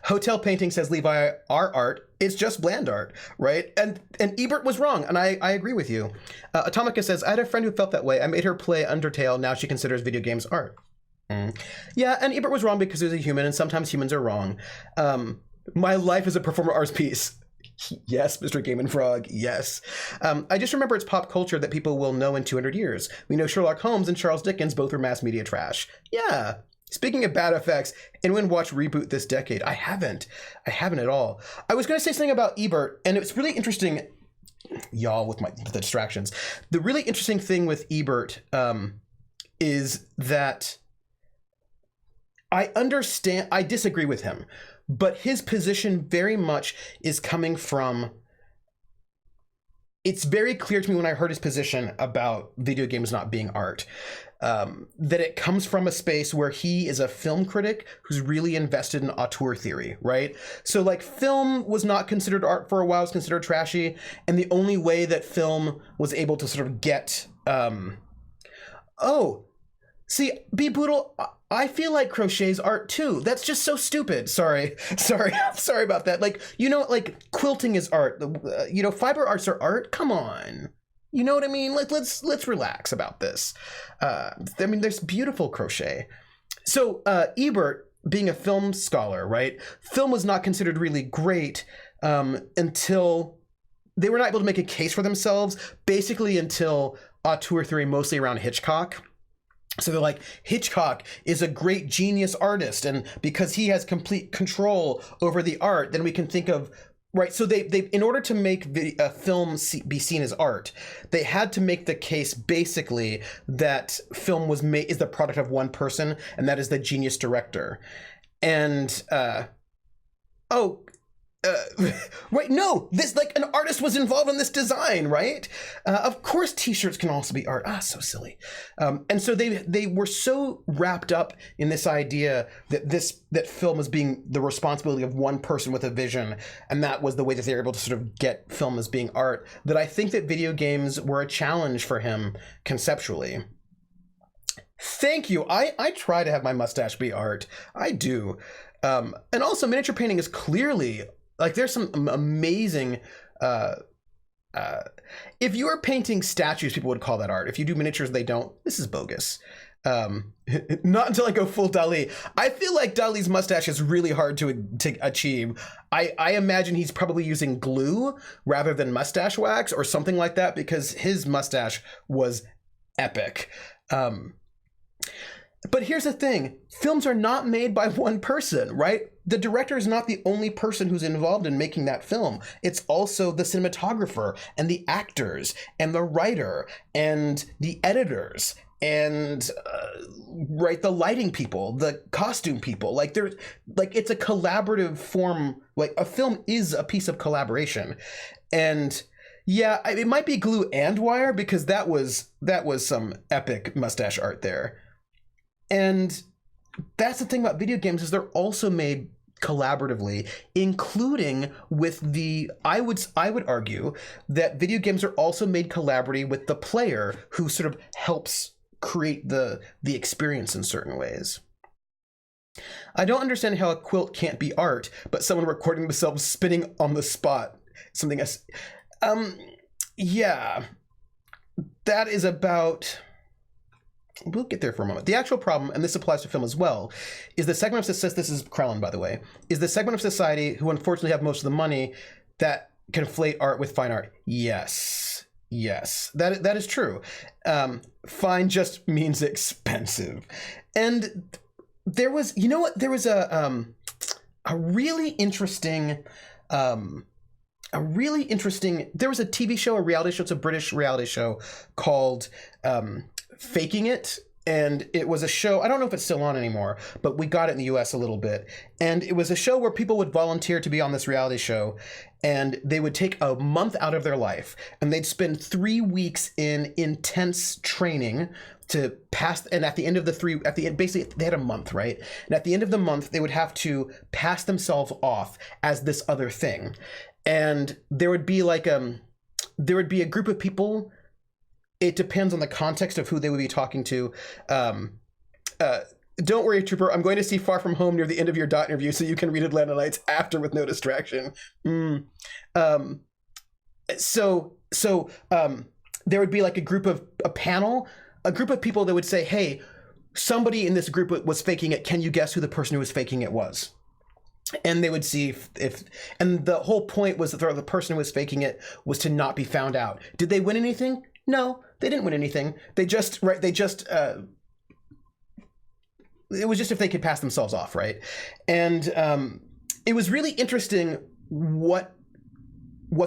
Hotel Painting says, Levi, our art, it's just bland art, right? And Ebert was wrong, and I agree with you. Atomica says, I had a friend who felt that way. I made her play Undertale. Now she considers video games art. Yeah, and Ebert was wrong because he was a human, and sometimes humans are wrong. My life is a performer arts piece. Yes, Mr. Game and Frog, yes. I just remember it's pop culture that people will know in 200 years. We know Sherlock Holmes and Charles Dickens both were mass media trash. Yeah. Speaking of bad effects, anyone watch Reboot this decade? I haven't at all. I was going to say something about Ebert, and it's really interesting, y'all, with the distractions. The really interesting thing with Ebert is that I disagree with him, but his position very much is coming from, it's very clear to me when I heard his position about video games not being art, that it comes from a space where he is a film critic who's really invested in auteur theory, right? So like film was not considered art for a while, it was considered trashy, and the only way that film was able to sort of get, Be Boodle, I feel like crochet's art too. That's just so stupid. Sorry about that. Like, like quilting is art. Fiber arts are art. Come on. You know what I mean? Let's relax about this. There's beautiful crochet. So Ebert, being a film scholar, right? Film was not considered really great until they were not able to make a case for themselves, basically until auteur theory, mostly around Hitchcock. So they're like, Hitchcock is a great genius artist, and because he has complete control over the art, then we can think of, right? So they in order to make a film be seen as art, they had to make the case basically that film is the product of one person, and that is the genius director. And right, no, this, like, an artist was involved in this design, right? Of course t-shirts can also be art. So silly. And so they were so wrapped up in this idea that film as being the responsibility of one person with a vision, and that was the way that they were able to sort of get film as being art, that I think that video games were a challenge for him conceptually. Thank you. I try to have my mustache be art. I do. And also miniature painting is clearly, like, there's some amazing, if you are painting statues, people would call that art. If you do miniatures, they don't. This is bogus. Not until I go full Dali. I feel like Dali's mustache is really hard to achieve. I imagine he's probably using glue rather than mustache wax or something like that, because his mustache was epic. But here's the thing, films are not made by one person, right? The director is not the only person who's involved in making that film. It's also the cinematographer and the actors and the writer and the editors and right, the lighting people, the costume people. Like, it's a collaborative form. Like, a film is a piece of collaboration. And yeah, it might be glue and wire, because that was some epic mustache art there. And that's the thing about video games, is they're also made collaboratively, including with I would argue that video games are also made collaboratively with the player, who sort of helps create the experience in certain ways. I don't understand how a quilt can't be art, but someone recording themselves spinning on the spot, something else. Yeah, that is about... We'll get there for a moment. The actual problem, and this applies to film as well, is the segment of society, this is Krellin, by the way, is the segment of society who unfortunately have most of the money that conflate art with fine art. Yes, that is true. Fine just means expensive. And there was, there was a really interesting, there was a TV show, a reality show, it's a British reality show called Faking It, and it was a show, I don't know if it's still on anymore, but we got it in the US a little bit, and it was a show where people would volunteer to be on this reality show, and they would take a month out of their life, and they'd spend 3 weeks in intense training to pass, and at the end of basically they had a month, right? And at the end of the month, they would have to pass themselves off as this other thing. And there would be a group of people. It depends on the context of who they would be talking to. Don't worry, Trooper. I'm going to see Far From Home near the end of your dot interview, so you can read Atlanta Nights after with no distraction. There would be like a panel, a group of people that would say, "Hey, somebody in this group was faking it. Can you guess who the person who was faking it was?" And they would see if and the whole point was that the person who was faking it was to not be found out. Did they win anything? No, they didn't win anything. It was just if they could pass themselves off, right? And it was really interesting what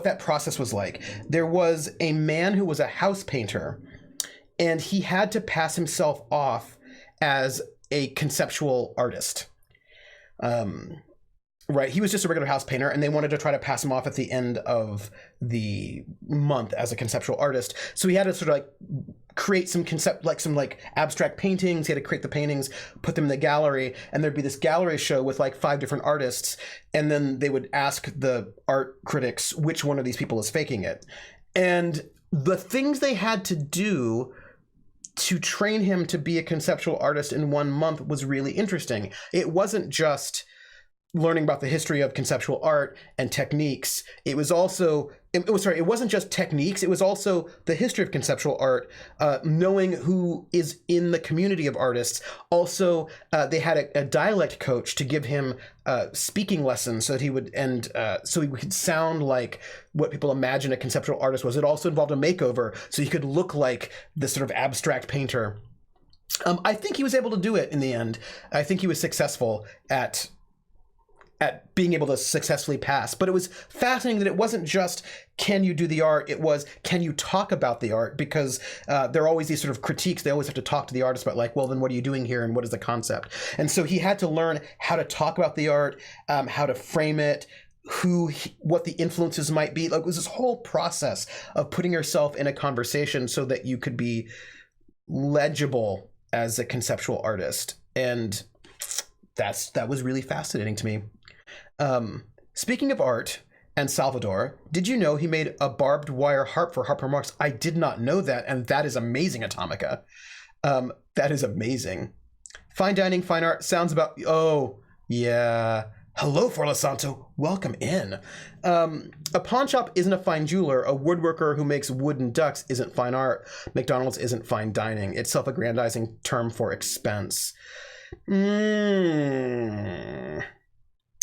that process was like. There was a man who was a house painter, and he had to pass himself off as a conceptual artist. Right, he was just a regular house painter, and they wanted to try to pass him off at the end of the month as a conceptual artist. So he had to sort of like create some abstract paintings. He had to create the paintings, put them in the gallery, and there'd be this gallery show with like 5 different artists, and then they would ask the art critics which one of these people is faking it. And the things they had to do to train him to be a conceptual artist in 1 month was really interesting. It wasn't just learning about the history of conceptual art and techniques. It wasn't just techniques. It was also the history of conceptual art, knowing who is in the community of artists. Also, they had a dialect coach to give him speaking lessons so that he would, so he could sound like what people imagine a conceptual artist was. It also involved a makeover so he could look like this sort of abstract painter. I think he was able to do it in the end. I think he was successful at being able to successfully pass. But it was fascinating that it wasn't just, can you do the art? It was, can you talk about the art? Because there are always these sort of critiques. They always have to talk to the artist about like, well, then what are you doing here? And what is the concept? And so he had to learn how to talk about the art, how to frame it, what the influences might be. Like, it was this whole process of putting yourself in a conversation so that you could be legible as a conceptual artist. And that was really fascinating to me. Speaking of art and Salvador, did you know he made a barbed wire harp for Harper Marx? I did not know that, and that is amazing, Atomica. That is amazing. Fine dining, fine art, sounds about... Oh, yeah. Hello, Forlasanto. Welcome in. A pawn shop isn't a fine jeweler. A woodworker who makes wooden ducks isn't fine art. McDonald's isn't fine dining. It's self-aggrandizing term for expense.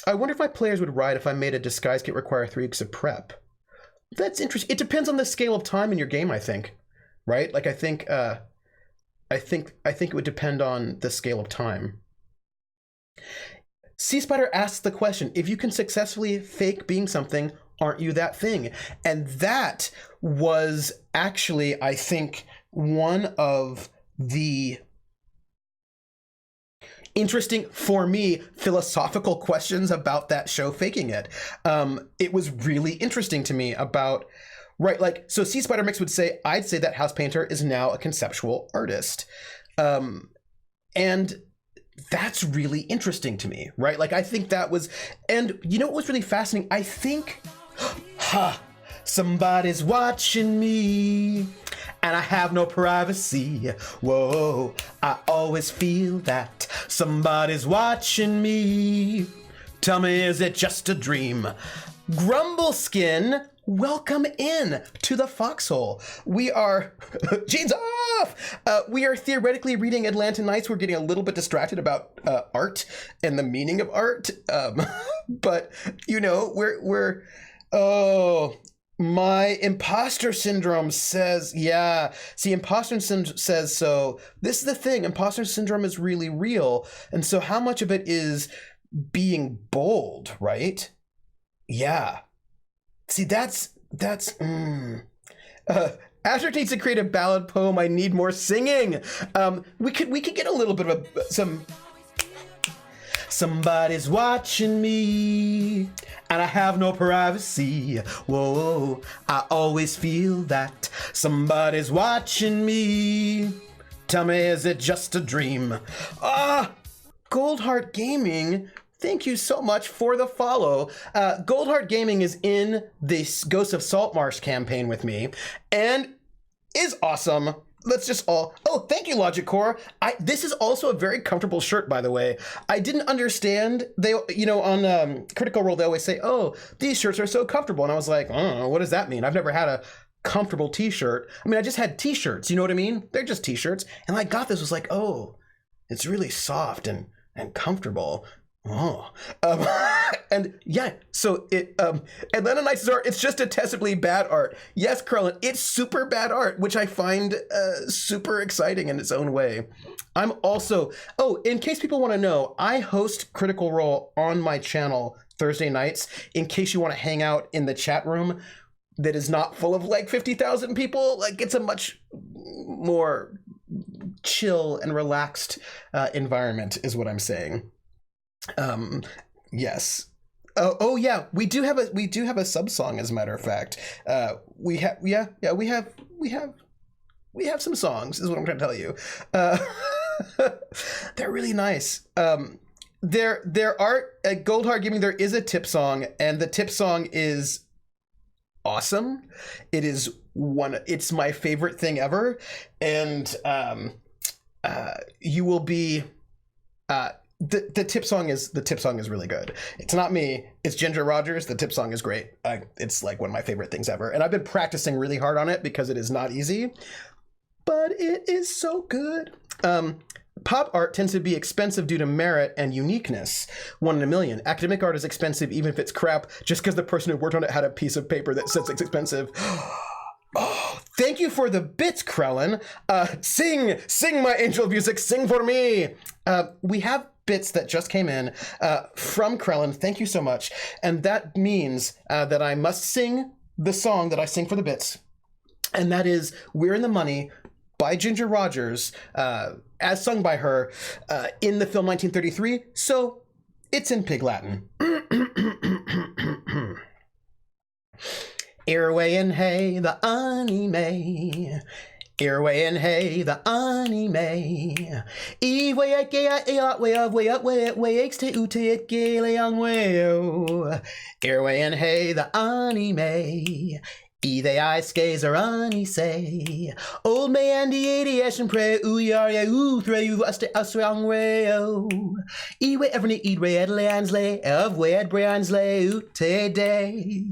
I wonder if my players would ride if I made a disguise kit require 3 weeks of prep. That's interesting. It depends on the scale of time in your game, I think. Right? Like, I think it would depend on the scale of time. Sea Spider asks the question, if you can successfully fake being something, aren't you that thing? And that was actually, I think, one of the interesting, for me, philosophical questions about that show, Faking It. It was really interesting to me about, right, like, so Sea Spider Mix would say, I'd say that house painter is now a conceptual artist. And that's really interesting to me, right? Like, I think that was, and you know what was really fascinating? I think, somebody's watching me and I have no privacy. Whoa, I always feel that somebody's watching me. Tell me, is it just a dream? Grumbleskin, welcome in to the Foxhole. We are, jeans off! We are theoretically reading Atlanta Nights. We're getting a little bit distracted about art and the meaning of art. But, you know, my imposter syndrome says, yeah. See, imposter syndrome says, so this is the thing. Imposter syndrome is really real. And so how much of it is being bold, right? Yeah. See, that's Asher needs to create a ballad poem. I need more singing. We could get a little bit of some. Somebody's watching me, and I have no privacy. Whoa, I always feel that somebody's watching me. Tell me, is it just a dream? Goldheart Gaming, thank you so much for the follow. Goldheart Gaming is in this Ghost of Saltmarsh campaign with me, and is awesome. let's just all, oh, thank you, Logic Core. This is also a very comfortable shirt, by the way. I didn't understand, they, on Critical Role, they always say, oh, these shirts are so comfortable. And I was like, oh, what does that mean? I've never had a comfortable t-shirt. I mean, I just had t-shirts, you know what I mean? They're just t-shirts. And I got this, was like, oh, it's really soft and comfortable. Oh, and yeah, so it, Atlanta Nights' art, it's just detestably bad art. Yes, Krellin, it's super bad art, which I find super exciting in its own way. I'm also, oh, in case people want to know, I host Critical Role on my channel Thursday nights, in case you want to hang out in the chat room that is not full of like 50,000 people. Like, it's a much more chill and relaxed environment is what I'm saying. Yes. Oh yeah, we do have a sub song, as a matter of fact. We have some songs, is what I'm trying to tell you. They're really nice. There are at Goldheart Gaming, there is a tip song, and the tip song is awesome. It's my favorite thing ever, and you will be the tip song is really good. It's not me, it's Ginger Rogers. The tip song is great. It's like one of my favorite things ever, and I've been practicing really hard on it because it is not easy, but it is so good. Pop art tends to be expensive due to merit and uniqueness. 1 in a million. Academic art is expensive even if it's crap, just because the person who worked on it had a piece of paper that says it's expensive. Oh, thank you for the bits, Krellin. Sing my angel music, sing for me. We have bits that just came in from Krellin. Thank you so much. And that means that I must sing the song that I sing for the bits. And that is We're in the Money by Ginger Rogers, as sung by her in the film 1933. So it's in Pig Latin. Earway and hey, the anime. Earway and hey, the anime. Way up, way up, way up, way te ute it gay young way. Earway and hey, the anime. They I skays are ani say. Old man the 80 and pray ooh yar ya ooh thray you us wrong way oh. Way ever eat way at landslay of way at Bransley today.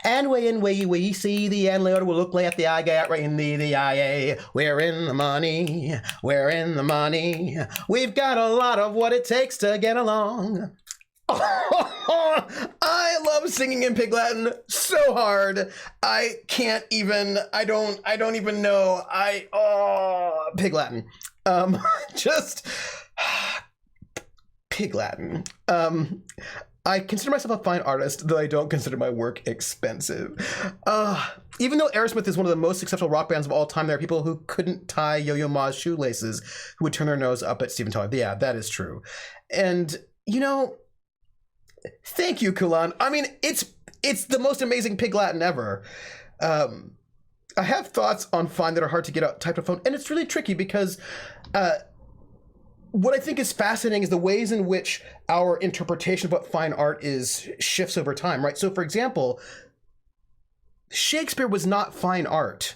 And way see the end later will look like the I got right in the IA. We're in the money, we're in the money. We've got a lot of what it takes to get along. I love singing in Pig Latin so hard. I can't even, I don't even know. Pig Latin. Just Pig Latin. I consider myself a fine artist, though I don't consider my work expensive. Even though Aerosmith is one of the most successful rock bands of all time, there are people who couldn't tie Yo-Yo Ma's shoelaces who would turn their nose up at Steven Tyler. Yeah, that is true. And, thank you, Kulan. I mean, it's the most amazing Pig Latin ever. I have thoughts on fine that are hard to get out typed on phone, and it's really tricky because what I think is fascinating is the ways in which our interpretation of what fine art is shifts over time, right? So, for example, Shakespeare was not fine art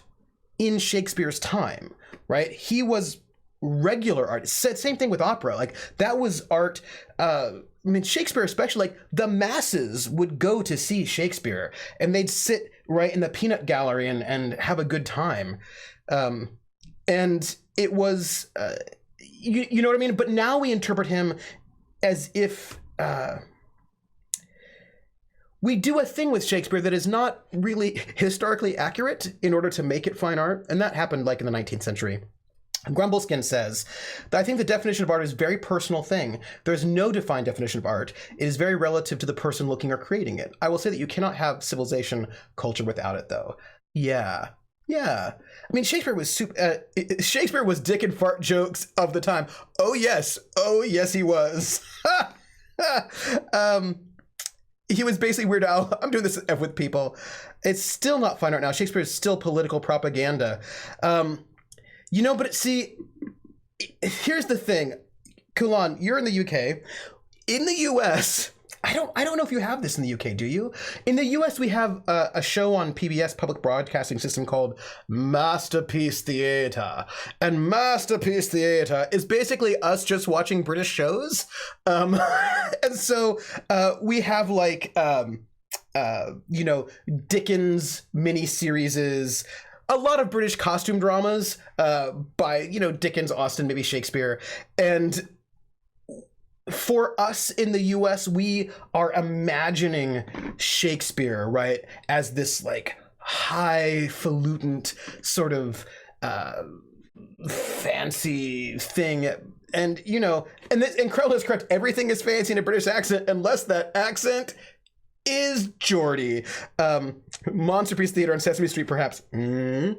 in Shakespeare's time, right? He was regular art. Same thing with opera. Like, that was art. I mean, Shakespeare especially, like, the masses would go to see Shakespeare and they'd sit right in the peanut gallery and have a good time. And it was, you know what I mean? But now we interpret him as if we do a thing with Shakespeare that is not really historically accurate in order to make it fine art. And that happened like in the 19th century. Grumbleskin says that I think the definition of art is a very personal thing. There's no defined definition of art. It is very relative to the person looking or creating it. I will say that you cannot have civilization culture without it, though. Yeah. I mean, Shakespeare was dick and fart jokes of the time. Oh yes, he was. He was basically Weird Al. I'm doing this with people. It's still not fine art now. Shakespeare is still political propaganda. But see, here's the thing. Kulan, you're in the UK. In the US, I don't know if you have this in the UK, do you? In the US, we have a show on PBS public broadcasting system called Masterpiece Theatre, and Masterpiece Theatre is basically us just watching British shows, and so we have like Dickens mini-series, a lot of British costume dramas by Dickens, Austen, maybe Shakespeare, and for us in the US, we are imagining Shakespeare, right, as this like highfalutin sort of fancy thing. And and Krell is correct, everything is fancy in a British accent unless that accent is Geordie. Monsterpiece Theatre on Sesame Street, perhaps. And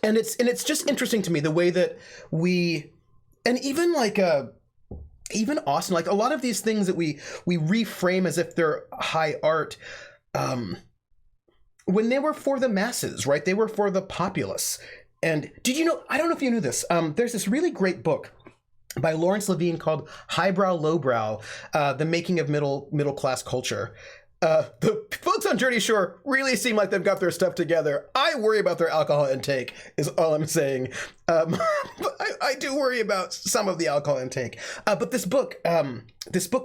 it's just interesting to me the way that we, and even like even Austen, like a lot of these things that we reframe as if they're high art, when they were for the masses, right? They were for the populace. And did you know? I don't know if you knew this. There's this really great book by Lawrence Levine called Highbrow, Lowbrow, The Making of Middle Class Culture. The folks on Jersey Shore really seem like they've got their stuff together. I worry about their alcohol intake, is all I'm saying. But I do worry about some of the alcohol intake. But this book,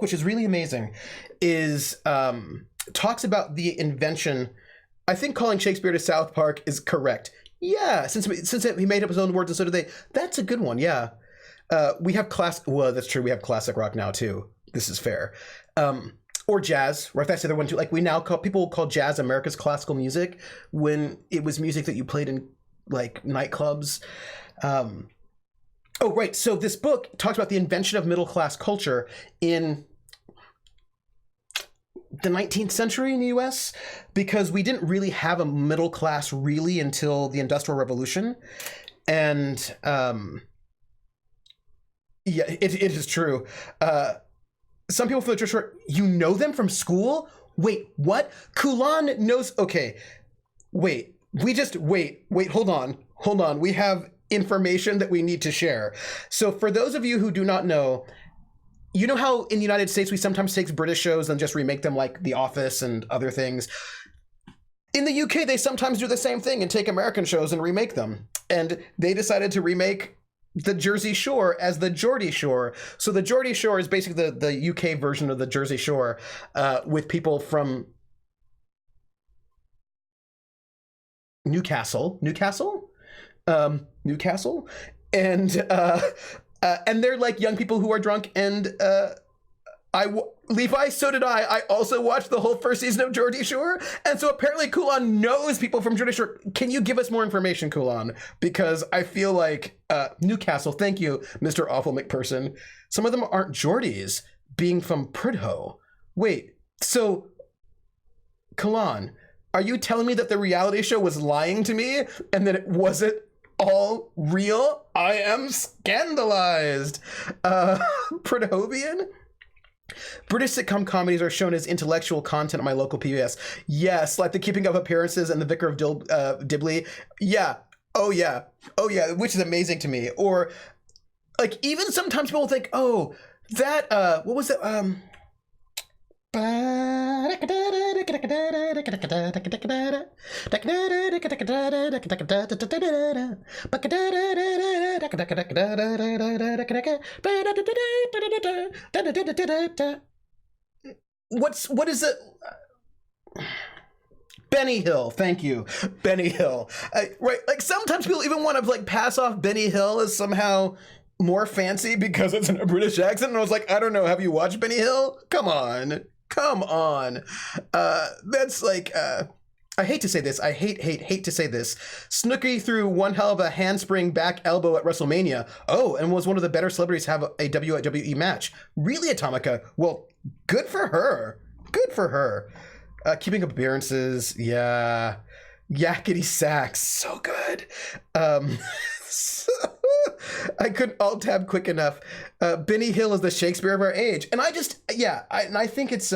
which is really amazing, is talks about the invention. I think calling Shakespeare to South Park is correct. Yeah, since he made up his own words and so did they. That's a good one. Yeah. We have well, that's true. We have classic rock now too. This is fair. Or jazz, right? That's the other one too. Like people call jazz America's classical music when it was music that you played in like nightclubs. Oh, right. So this book talks about the invention of middle class culture in the 19th century in the US, because we didn't really have a middle class really until the Industrial Revolution. And yeah, it is true. Some people from the church were, you know them from school? Wait, what? Kulan knows, okay. Wait, hold on. We have information that we need to share. So for those of you who do not know, you know how in the United States we sometimes take British shows and just remake them like The Office and other things? In the UK, they sometimes do the same thing and take American shows and remake them. And they decided to remake the Jersey Shore as the Geordie Shore. So the Geordie Shore is basically the UK version of the Jersey Shore, with people from Newcastle, and they're like young people who are drunk. And Levi, so did I. I also watched the whole first season of Geordie Shore, and so apparently Kulan knows people from Geordie Shore. Can you give us more information, Kulan? Because I feel like Newcastle. Thank you, Mr. Awful McPerson. Some of them aren't Geordies, being from Prudhoe. Wait, so Kulan, are you telling me that the reality show was lying to me and that it wasn't all real? I am scandalized. Prudhovian? British sitcom comedies are shown as intellectual content on my local PBS. Yes, like the Keeping Up Appearances and the Vicar of Dibley. Yeah. Oh yeah. Which is amazing to me. Or like even sometimes people think, oh, that what was that? What is it? Benny Hill, thank you, Benny Hill. Right, like sometimes people even want to like pass off Benny Hill as somehow more fancy because it's in a British accent, and I was like, I don't know, have you watched Benny Hill? Come on. That's like, I hate to say this, I hate to say this. Snooki threw one hell of a handspring back elbow at WrestleMania. Oh, and was one of the better celebrities to have a WWE match. Really, Atomica? Well, good for her. Keeping Up Appearances, yeah. Yakety Sax, so good. I couldn't alt tab quick enough. Benny Hill is the Shakespeare of our age. And I think it's,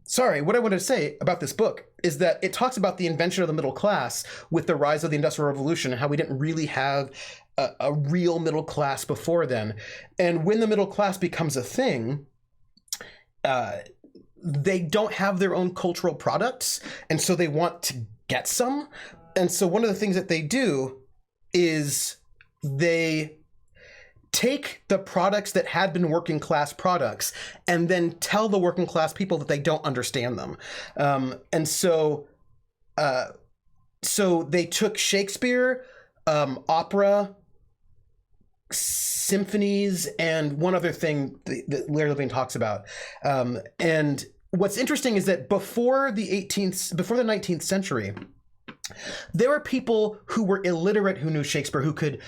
sorry, what I wanted to say about this book is that it talks about the invention of the middle class with the rise of the Industrial Revolution and how we didn't really have a real middle class before then. And when the middle class becomes a thing, they don't have their own cultural products, and so they want to get some. And so one of the things that they do is they take the products that had been working class products and then tell the working class people that they don't understand them. And so they took Shakespeare, opera, symphonies, and one other thing that Larry Levine talks about. And what's interesting is that before the 19th century, there were people who were illiterate who knew Shakespeare, who could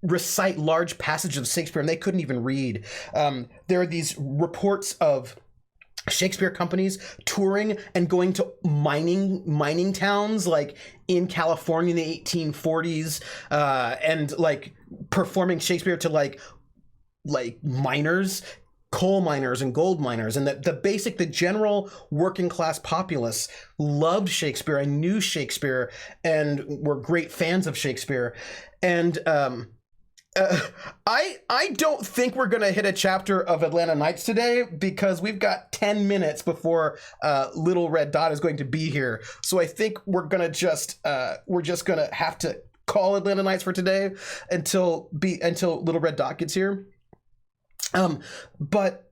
recite large passages of Shakespeare, and they couldn't even read. There are these reports of Shakespeare companies touring and going to mining towns like in California in the 1840s, and like performing Shakespeare to like miners, coal miners and gold miners, and the general working class populace loved Shakespeare and knew Shakespeare and were great fans of Shakespeare. And I don't think we're gonna hit a chapter of Atlanta Nights today because we've got 10 minutes before Little Red Dot is going to be here. So I think we're just gonna have to call Atlanta Nights for today until Little Red Dot gets here. But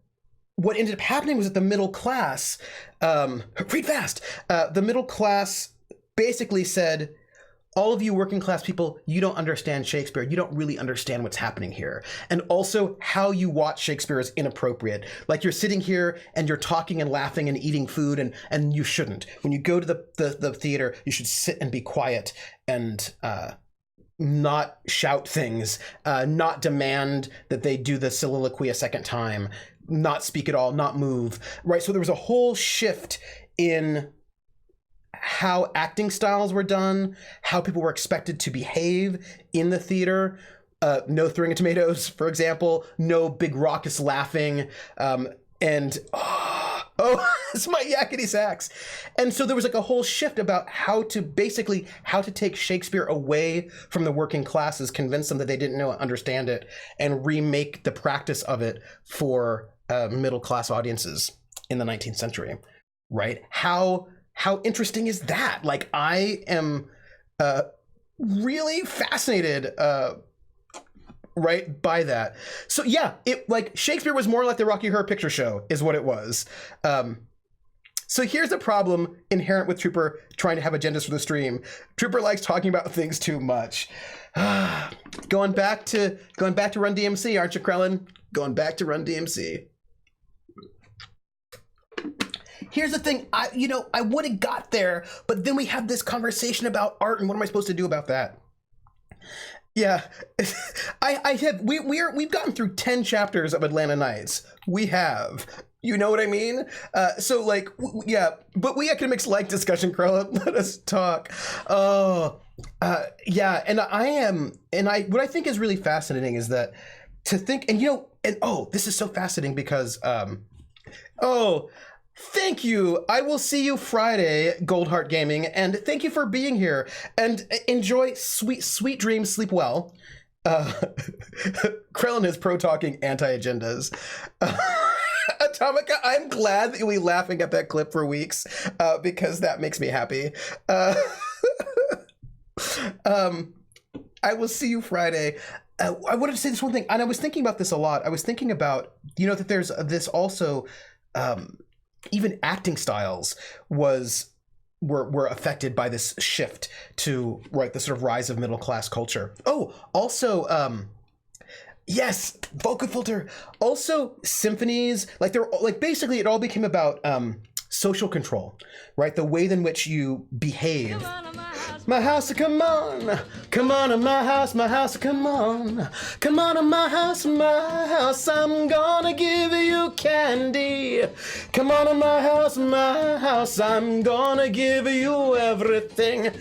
what ended up happening was that the middle class, read fast, the middle class basically said, all of you working class people, you don't understand Shakespeare. You don't really understand what's happening here. And also how you watch Shakespeare is inappropriate. Like you're sitting here and you're talking and laughing and eating food, and you shouldn't. When you go to the theater, you should sit and be quiet and not shout things, not demand that they do the soliloquy a second time, not speak at all, not move, right? So there was a whole shift in how acting styles were done, how people were expected to behave in the theater. No throwing of tomatoes, for example, no big raucous laughing, and it's my yakety sax. And so there was like a whole shift about how to take Shakespeare away from the working classes, convince them that they didn't understand it, and remake the practice of it for middle class audiences in the 19th century, right? How interesting is that? Like, I am really fascinated right by that. So yeah, it like Shakespeare was more like the Rocky Horror Picture Show is what it was. So here's the problem inherent with Trooper trying to have agendas for the stream. Trooper likes talking about things too much. Going back to Run DMC, aren't you, Krellin? Going back to Run DMC. Here's the thing, I would have got there, but then we have this conversation about art, and what am I supposed to do about that? Yeah, we've gotten through 10 chapters of Atlanta Nights. We have, you know what I mean? So like, yeah, but we academics like discussion, Krella. Let us talk. Yeah, and what I think is really fascinating is that to think, this is so fascinating because, thank you. I will see you Friday, Goldheart Gaming, and thank you for being here. And enjoy sweet dreams, sleep well. Krellin is pro-talking anti-agendas. Atomica, I'm glad that you'll be laughing at that clip for weeks, because that makes me happy. I will see you Friday. I wanted to say this one thing, and I was thinking about this a lot. I was thinking about, that there's this also... even acting styles were affected by this shift to the sort of rise of middle class culture. Oh, also, yes, vocal filter. Also, symphonies, basically it all became about social control, right? The way in which you behave. My house, come on. Come on to my house, come on. Come on to my house, I'm gonna give you candy. Come on to my house, I'm gonna give you everything.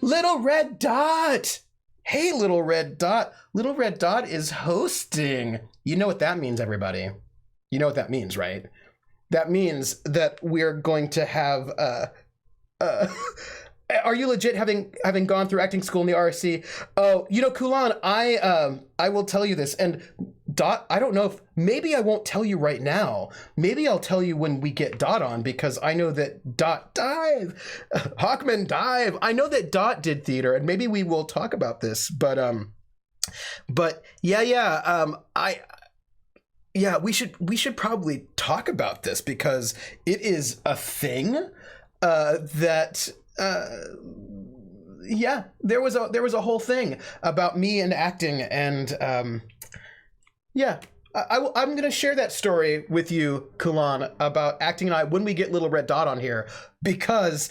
Little Red Dot. Hey, Little Red Dot. Little Red Dot is hosting. You know what that means, everybody. You know what that means, right? That means that we're going to have uh are you legit having gone through acting school in the RSC? Oh, you know, Kulan, I will tell you this, and Dot, I don't know if maybe I won't tell you right now. Maybe I'll tell you when we get Dot on, because I know that Dot dive Hawkman dive. I know that Dot did theater, and maybe we will talk about this. But we should probably talk about this, because it is a thing that there was a whole thing about me and acting, and I'm gonna share that story with you, Kulan, about acting and I when we get Little Red Dot on here, because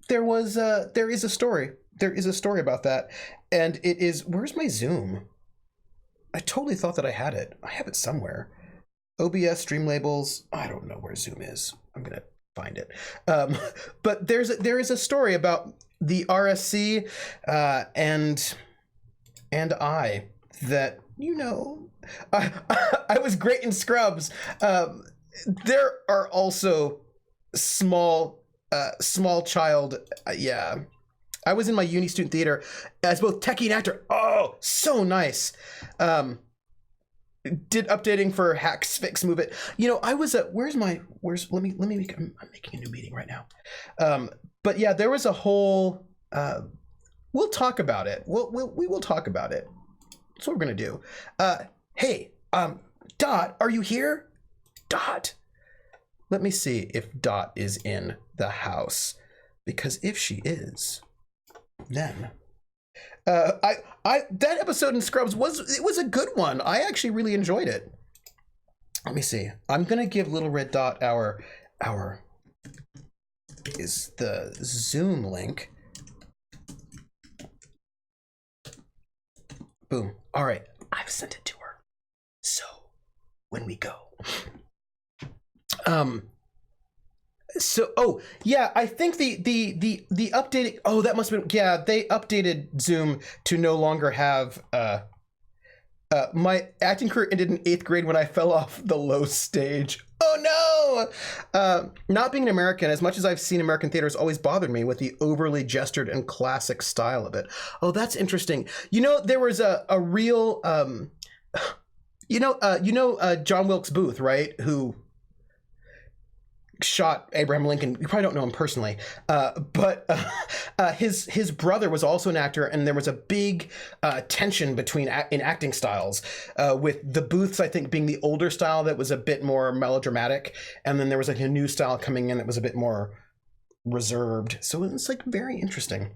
there is a story about that, and it is, where's my Zoom? I totally thought that I had it. I have it somewhere. OBS, stream labels. I don't know where Zoom is. I'm gonna find it. But there is a story about the RSC and I that, you know, I was great in Scrubs. There are also small child. I was in my uni student theater as both techie and actor. Oh, so nice. Did updating for Hacks Fix Move It. You know, I was at, let me make, I'm making a new meeting right now. But yeah, there was a whole, we'll talk about it. We will talk about it. That's what we're going to do. Hey, Dot, are you here? Dot. Let me see if Dot is in the house, because if she is, then that episode in Scrubs was a good one. I actually really enjoyed it. Let me see. I'm gonna give Little Red Dot our is the Zoom link. Boom. All right, I've sent it to her. So when we go, so I think the updating, that must have been, they updated Zoom to no longer have my acting career ended in 8th grade when I fell off the low stage. Oh no! Not being an American, as much as I've seen American theater, has always bothered me with the overly gestured and classic style of it. Oh, that's interesting. You know, there was a real John Wilkes Booth, right? Who shot Abraham Lincoln. You probably don't know him personally, but his brother was also an actor, and there was a big tension between in acting styles, with the Booths, I think, being the older style that was a bit more melodramatic, and then there was like a new style coming in that was a bit more reserved. So it's like very interesting.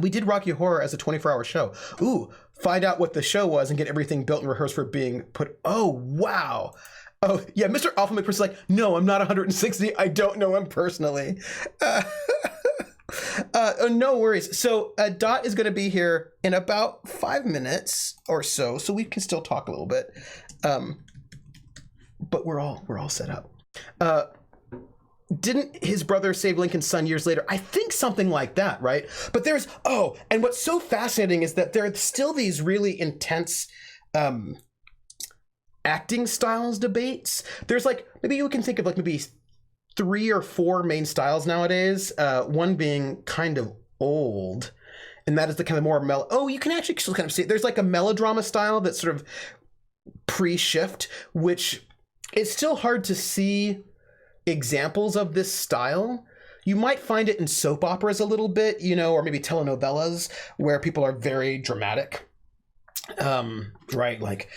We did Rocky Horror as a 24-hour show. Ooh, find out what the show was and get everything built and rehearsed for being put. Oh, wow. Oh, yeah, Mr. Alpha McPherson's like, no, I'm not 160. I don't know him personally. No worries. So Dot is going to be here in about 5 minutes or so we can still talk a little bit. But we're all set up. Didn't his brother save Lincoln's son years later? I think something like that, right? But and what's so fascinating is that there are still these really intense acting styles debates. There's like, maybe you can think of like maybe 3 or 4 main styles nowadays. One being kind of old, and that is the kind of more you can actually still kind of see it. There's like a melodrama style that's sort of pre-shift, which it's still hard to see examples of this style. You might find it in soap operas a little bit, or maybe telenovelas where people are very dramatic. Right, like,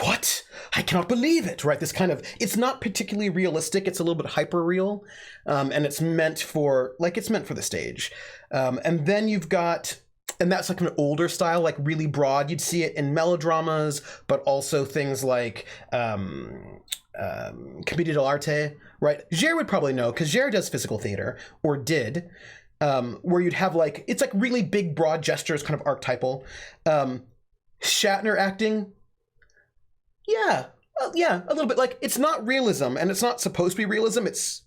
what? I cannot believe it, right? This kind of, it's not particularly realistic. It's a little bit hyper real. And it's meant for the stage. And then you've got, and that's like an older style, like really broad. You'd see it in melodramas, but also things like Commedia dell'arte, right? Jer would probably know, because Jer does physical theater, or did, where you'd have like, it's like really big, broad gestures, kind of archetypal. Shatner acting, yeah, a little bit. Like, it's not realism, and it's not supposed to be realism. It's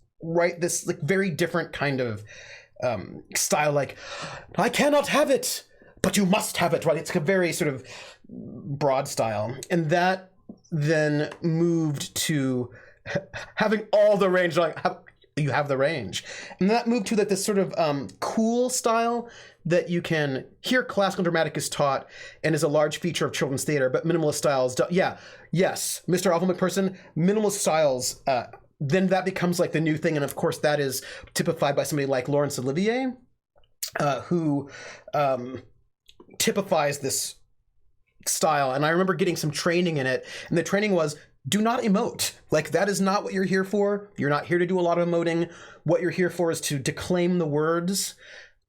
this like very different kind of style. Like, I cannot have it, but you must have it, right? It's a very sort of broad style, and that then moved to having all the range. Like, you have the range, and that moved to this sort of cool style that you can hear classical dramatic is taught and is a large feature of children's theater, but minimalist styles yes, Mr. Awful McPherson, minimalist styles, then that becomes like the new thing, and of course that is typified by somebody like Laurence Olivier, who typifies this style. And I remember getting some training in it, and the training was, do not emote. Like, that is not what you're here for. You're not here to do a lot of emoting. What you're here for is to declaim the words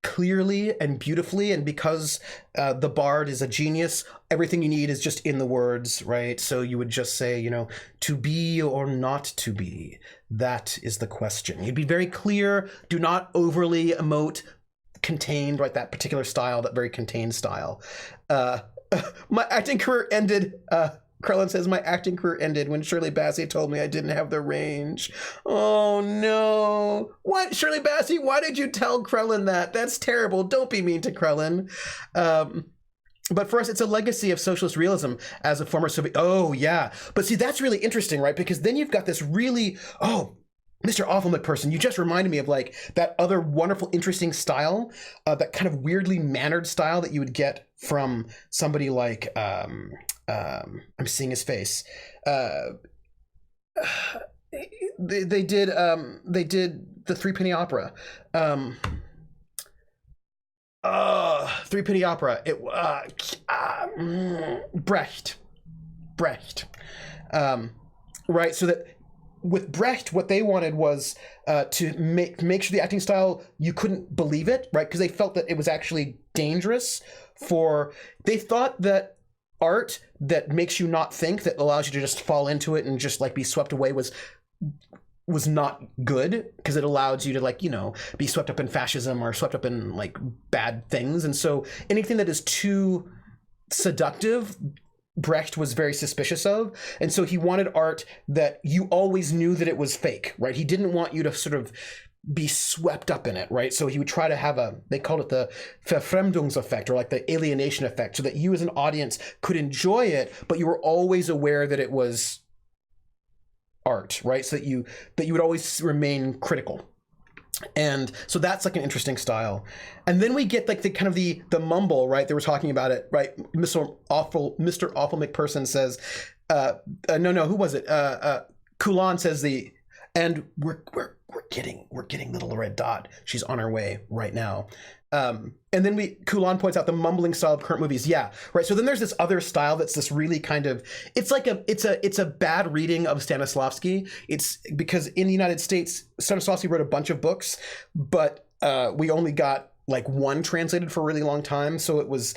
clearly and beautifully. And because the bard is a genius, everything you need is just in the words, right? So you would just say, you know, to be or not to be. That is the question. You'd be very clear. Do not overly emote. Contained, right? That particular style, that very contained style. My acting career ended. Krellin says, my acting career ended when Shirley Bassey told me I didn't have the range. Oh, no. What? Shirley Bassey, why did you tell Krellin that? That's terrible. Don't be mean to Krellin. But for us, it's a legacy of socialist realism as a former Soviet. Oh, yeah. But see, that's really interesting, right? Because then you've got this really, Mr. Awful McPherson, you just reminded me of like that other wonderful, interesting style, that kind of weirdly mannered style that you would get from somebody like, I'm seeing his face. They did the Three Penny Opera. Three Penny Opera. Brecht. Right. So that with Brecht, what they wanted was to make sure the acting style, you couldn't believe it, right? Because they felt that it was actually dangerous they thought that art that makes you not think, that allows you to just fall into it and just like be swept away was not good, because it allowed you to, like, you know, be swept up in fascism or swept up in like bad things. And so anything that is too seductive, Brecht was very suspicious of. And so he wanted art that you always knew that it was fake, right? He didn't want you to sort of be swept up in it, right? So he would try to they called it the Verfremdungseffekt, or like the alienation effect, so that you as an audience could enjoy it, but you were always aware that it was art, right? So that you would always remain critical. And so that's like an interesting style. And then we get like the kind of the mumble, right? They were talking about it, right? Mr. Awful McPherson says, no, who was it? Kulan says and we're getting Little Red Dot. She's on her way right now. And then Kulan points out the mumbling style of current movies. Yeah, right. So then there's this other style that's this really kind of, it's a bad reading of Stanislavski. It's because in the United States, Stanislavski wrote a bunch of books, but we only got like one translated for a really long time. So it was,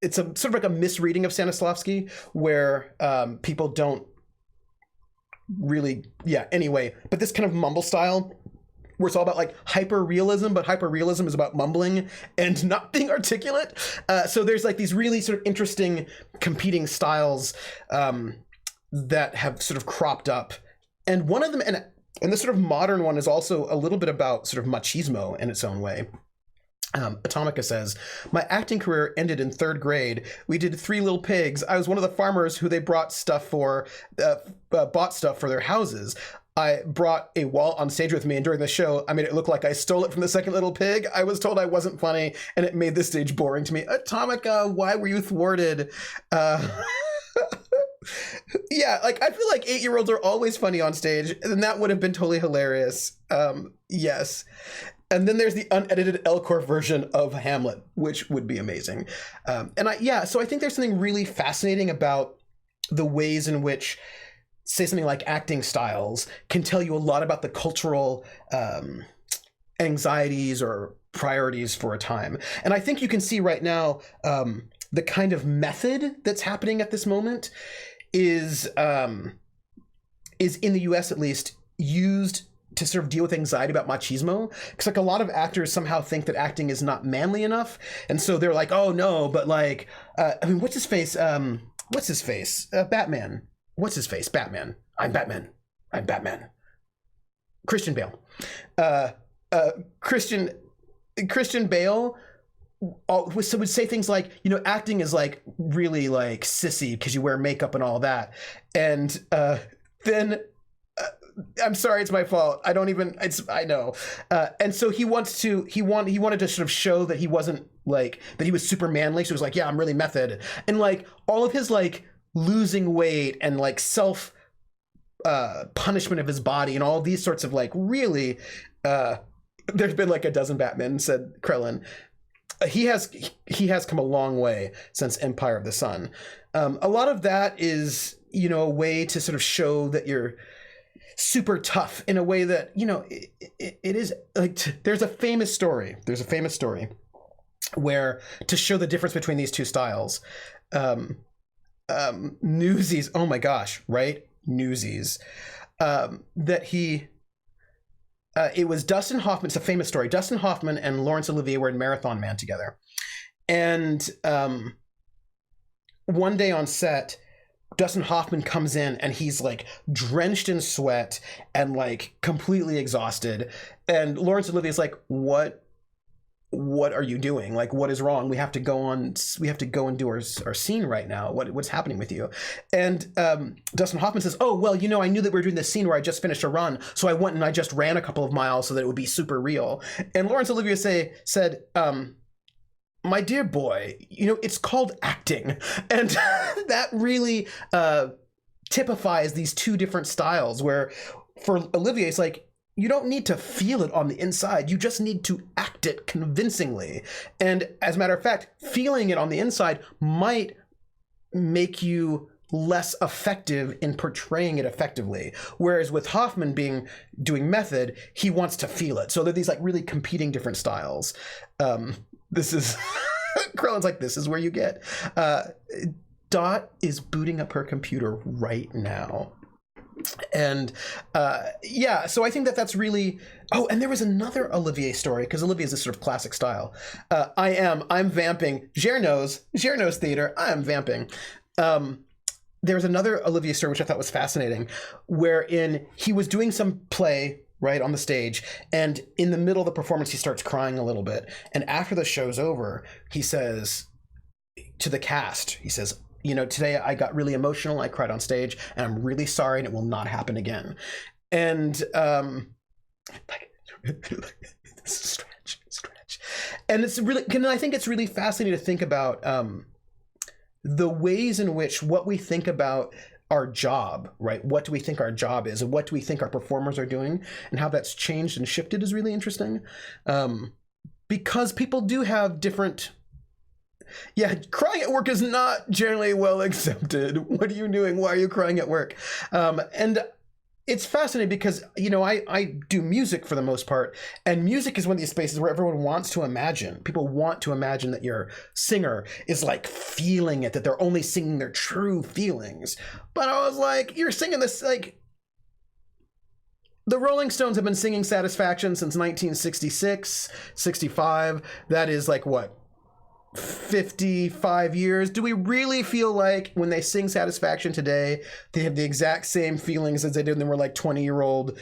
it's a sort of like a misreading of Stanislavski, where people don't really, anyway. But this kind of mumble style, where it's all about like hyper-realism, but hyper-realism is about mumbling and not being articulate. So there's like these really sort of interesting competing styles that have sort of cropped up. And one of them, and the sort of modern one, is also a little bit about sort of machismo in its own way. Atomica says, my acting career ended in 3rd grade. We did Three Little Pigs. I was one of the farmers who they bought stuff for their houses. I brought a wallet on stage with me, and during the show, I made it look like I stole it from the second Little Pig. I was told I wasn't funny, and it made the stage boring to me. Atomica, why were you thwarted? Yeah, like, I feel like 8-year-olds are always funny on stage, and that would have been totally hilarious. Yes. And then there's the unedited Elcor version of Hamlet, which would be amazing. So I think there's something really fascinating about the ways in which, say, something like acting styles can tell you a lot about the cultural anxieties or priorities for a time. And I think you can see right now the kind of method that's happening at this moment is in the US, at least, used to sort of deal with anxiety about machismo. Because like a lot of actors somehow think that acting is not manly enough. And so they're like, oh no, but like, what's his face? Batman. What's his face? Batman. I'm Batman. Christian Bale. Christian Bale so would say things like, you know, acting is like really like sissy because you wear makeup and all that. And then I'm sorry, it's my fault. I don't even, I know. And so he wanted to sort of show that he wasn't like, that he was super manly. So he was like, yeah, I'm really method. And like all of his like losing weight and like self punishment of his body and all these sorts of like really, there's been like a dozen Batman, said Krellin. He has come a long way since Empire of the Sun. A lot of that is, you know, a way to sort of show that you're super tough in a way that, you know, it is like, there's a famous story where, to show the difference between these two styles, Newsies, oh my gosh, right? Newsies, that he, it was Dustin Hoffman. It's a famous story. Dustin Hoffman and Laurence Olivier were in Marathon Man together. And one day on set, Dustin Hoffman comes in and he's like drenched in sweat and like completely exhausted. And Laurence Olivier is like, what are you doing? Like, what is wrong? We have to go and do our scene right now. What's happening with you? And Dustin Hoffman says, oh, well, you know, I knew that we were doing this scene where I just finished a run. So I went and I just ran a couple of miles so that it would be super real. And Laurence Olivier said, my dear boy, you know, it's called acting. And that really typifies these two different styles, where for Olivier, it's like, you don't need to feel it on the inside. You just need to act it convincingly. And as a matter of fact, feeling it on the inside might make you less effective in portraying it effectively. Whereas with Hoffman doing method, he wants to feel it. So they're these like really competing different styles. This is, Krellin's like, this is where you get. Dot is booting up her computer right now. And yeah, so I think that's really, oh, and there was another Olivier story, because Olivier is this sort of classic style. I'm vamping. Jer knows theater, I am vamping. There was another Olivier story, which I thought was fascinating, wherein he was doing some play, right, on the stage, and in the middle of the performance, he starts crying a little bit. And after the show's over, he says to the cast, he says, you know, today I got really emotional. I cried on stage, and I'm really sorry, and it will not happen again. And like, stretch. And it's really, and I think it's really fascinating to think about the ways in which what we think about our job, right? What do we think our job is, and what do we think our performers are doing, and how that's changed and shifted is really interesting. Because people do have different. Yeah, crying at work is not generally well accepted. What are you doing? Why are you crying at work? And it's fascinating because, you know, I do music for the most part, and music is one of these spaces where everyone wants to imagine. People want to imagine that your singer is like feeling it, that they're only singing their true feelings. But I was like, you're singing this, like, the Rolling Stones have been singing Satisfaction since 1966, 65. That is like, what, 55 years. Do we really feel like when they sing Satisfaction today, they have the exact same feelings as they did when they were like 20-year-old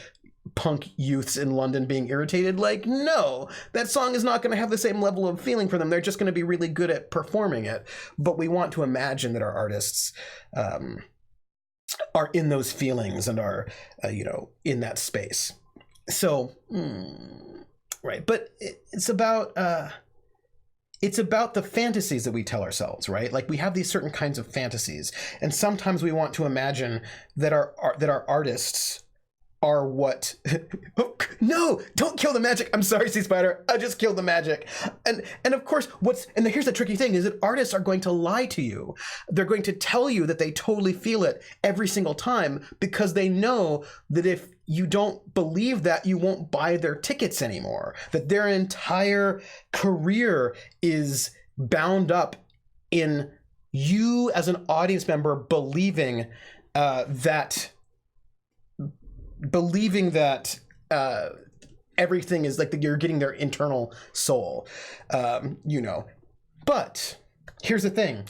punk youths in London being irritated? Like, no, that song is not going to have the same level of feeling for them. They're just going to be really good at performing it. But we want to imagine that our artists are in those feelings and are, you know, in that space. So, right. But it's about the fantasies that we tell ourselves, right? Like, we have these certain kinds of fantasies, and sometimes we want to imagine that our artists are what. No, don't kill the magic. I'm sorry, Sea Spider. I just killed the magic. And of course, here's the tricky thing, is that artists are going to lie to you. They're going to tell you that they totally feel it every single time, because they know that if you don't believe that, you won't buy their tickets anymore, that their entire career is bound up in you as an audience member believing that everything is like that you're getting their internal soul, you know. But here's the thing,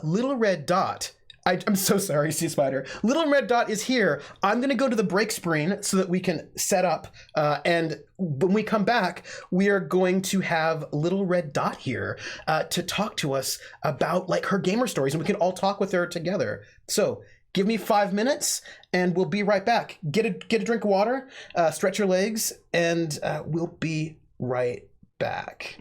Little Red Dot I'm so sorry, Sea Spider. Little Red Dot is here. I'm going to go to the break screen so that we can set up. And when we come back, we are going to have Little Red Dot here to talk to us about like her gamer stories, and we can all talk with her together. So give me 5 minutes, and we'll be right back. Get a drink of water, stretch your legs, and we'll be right back.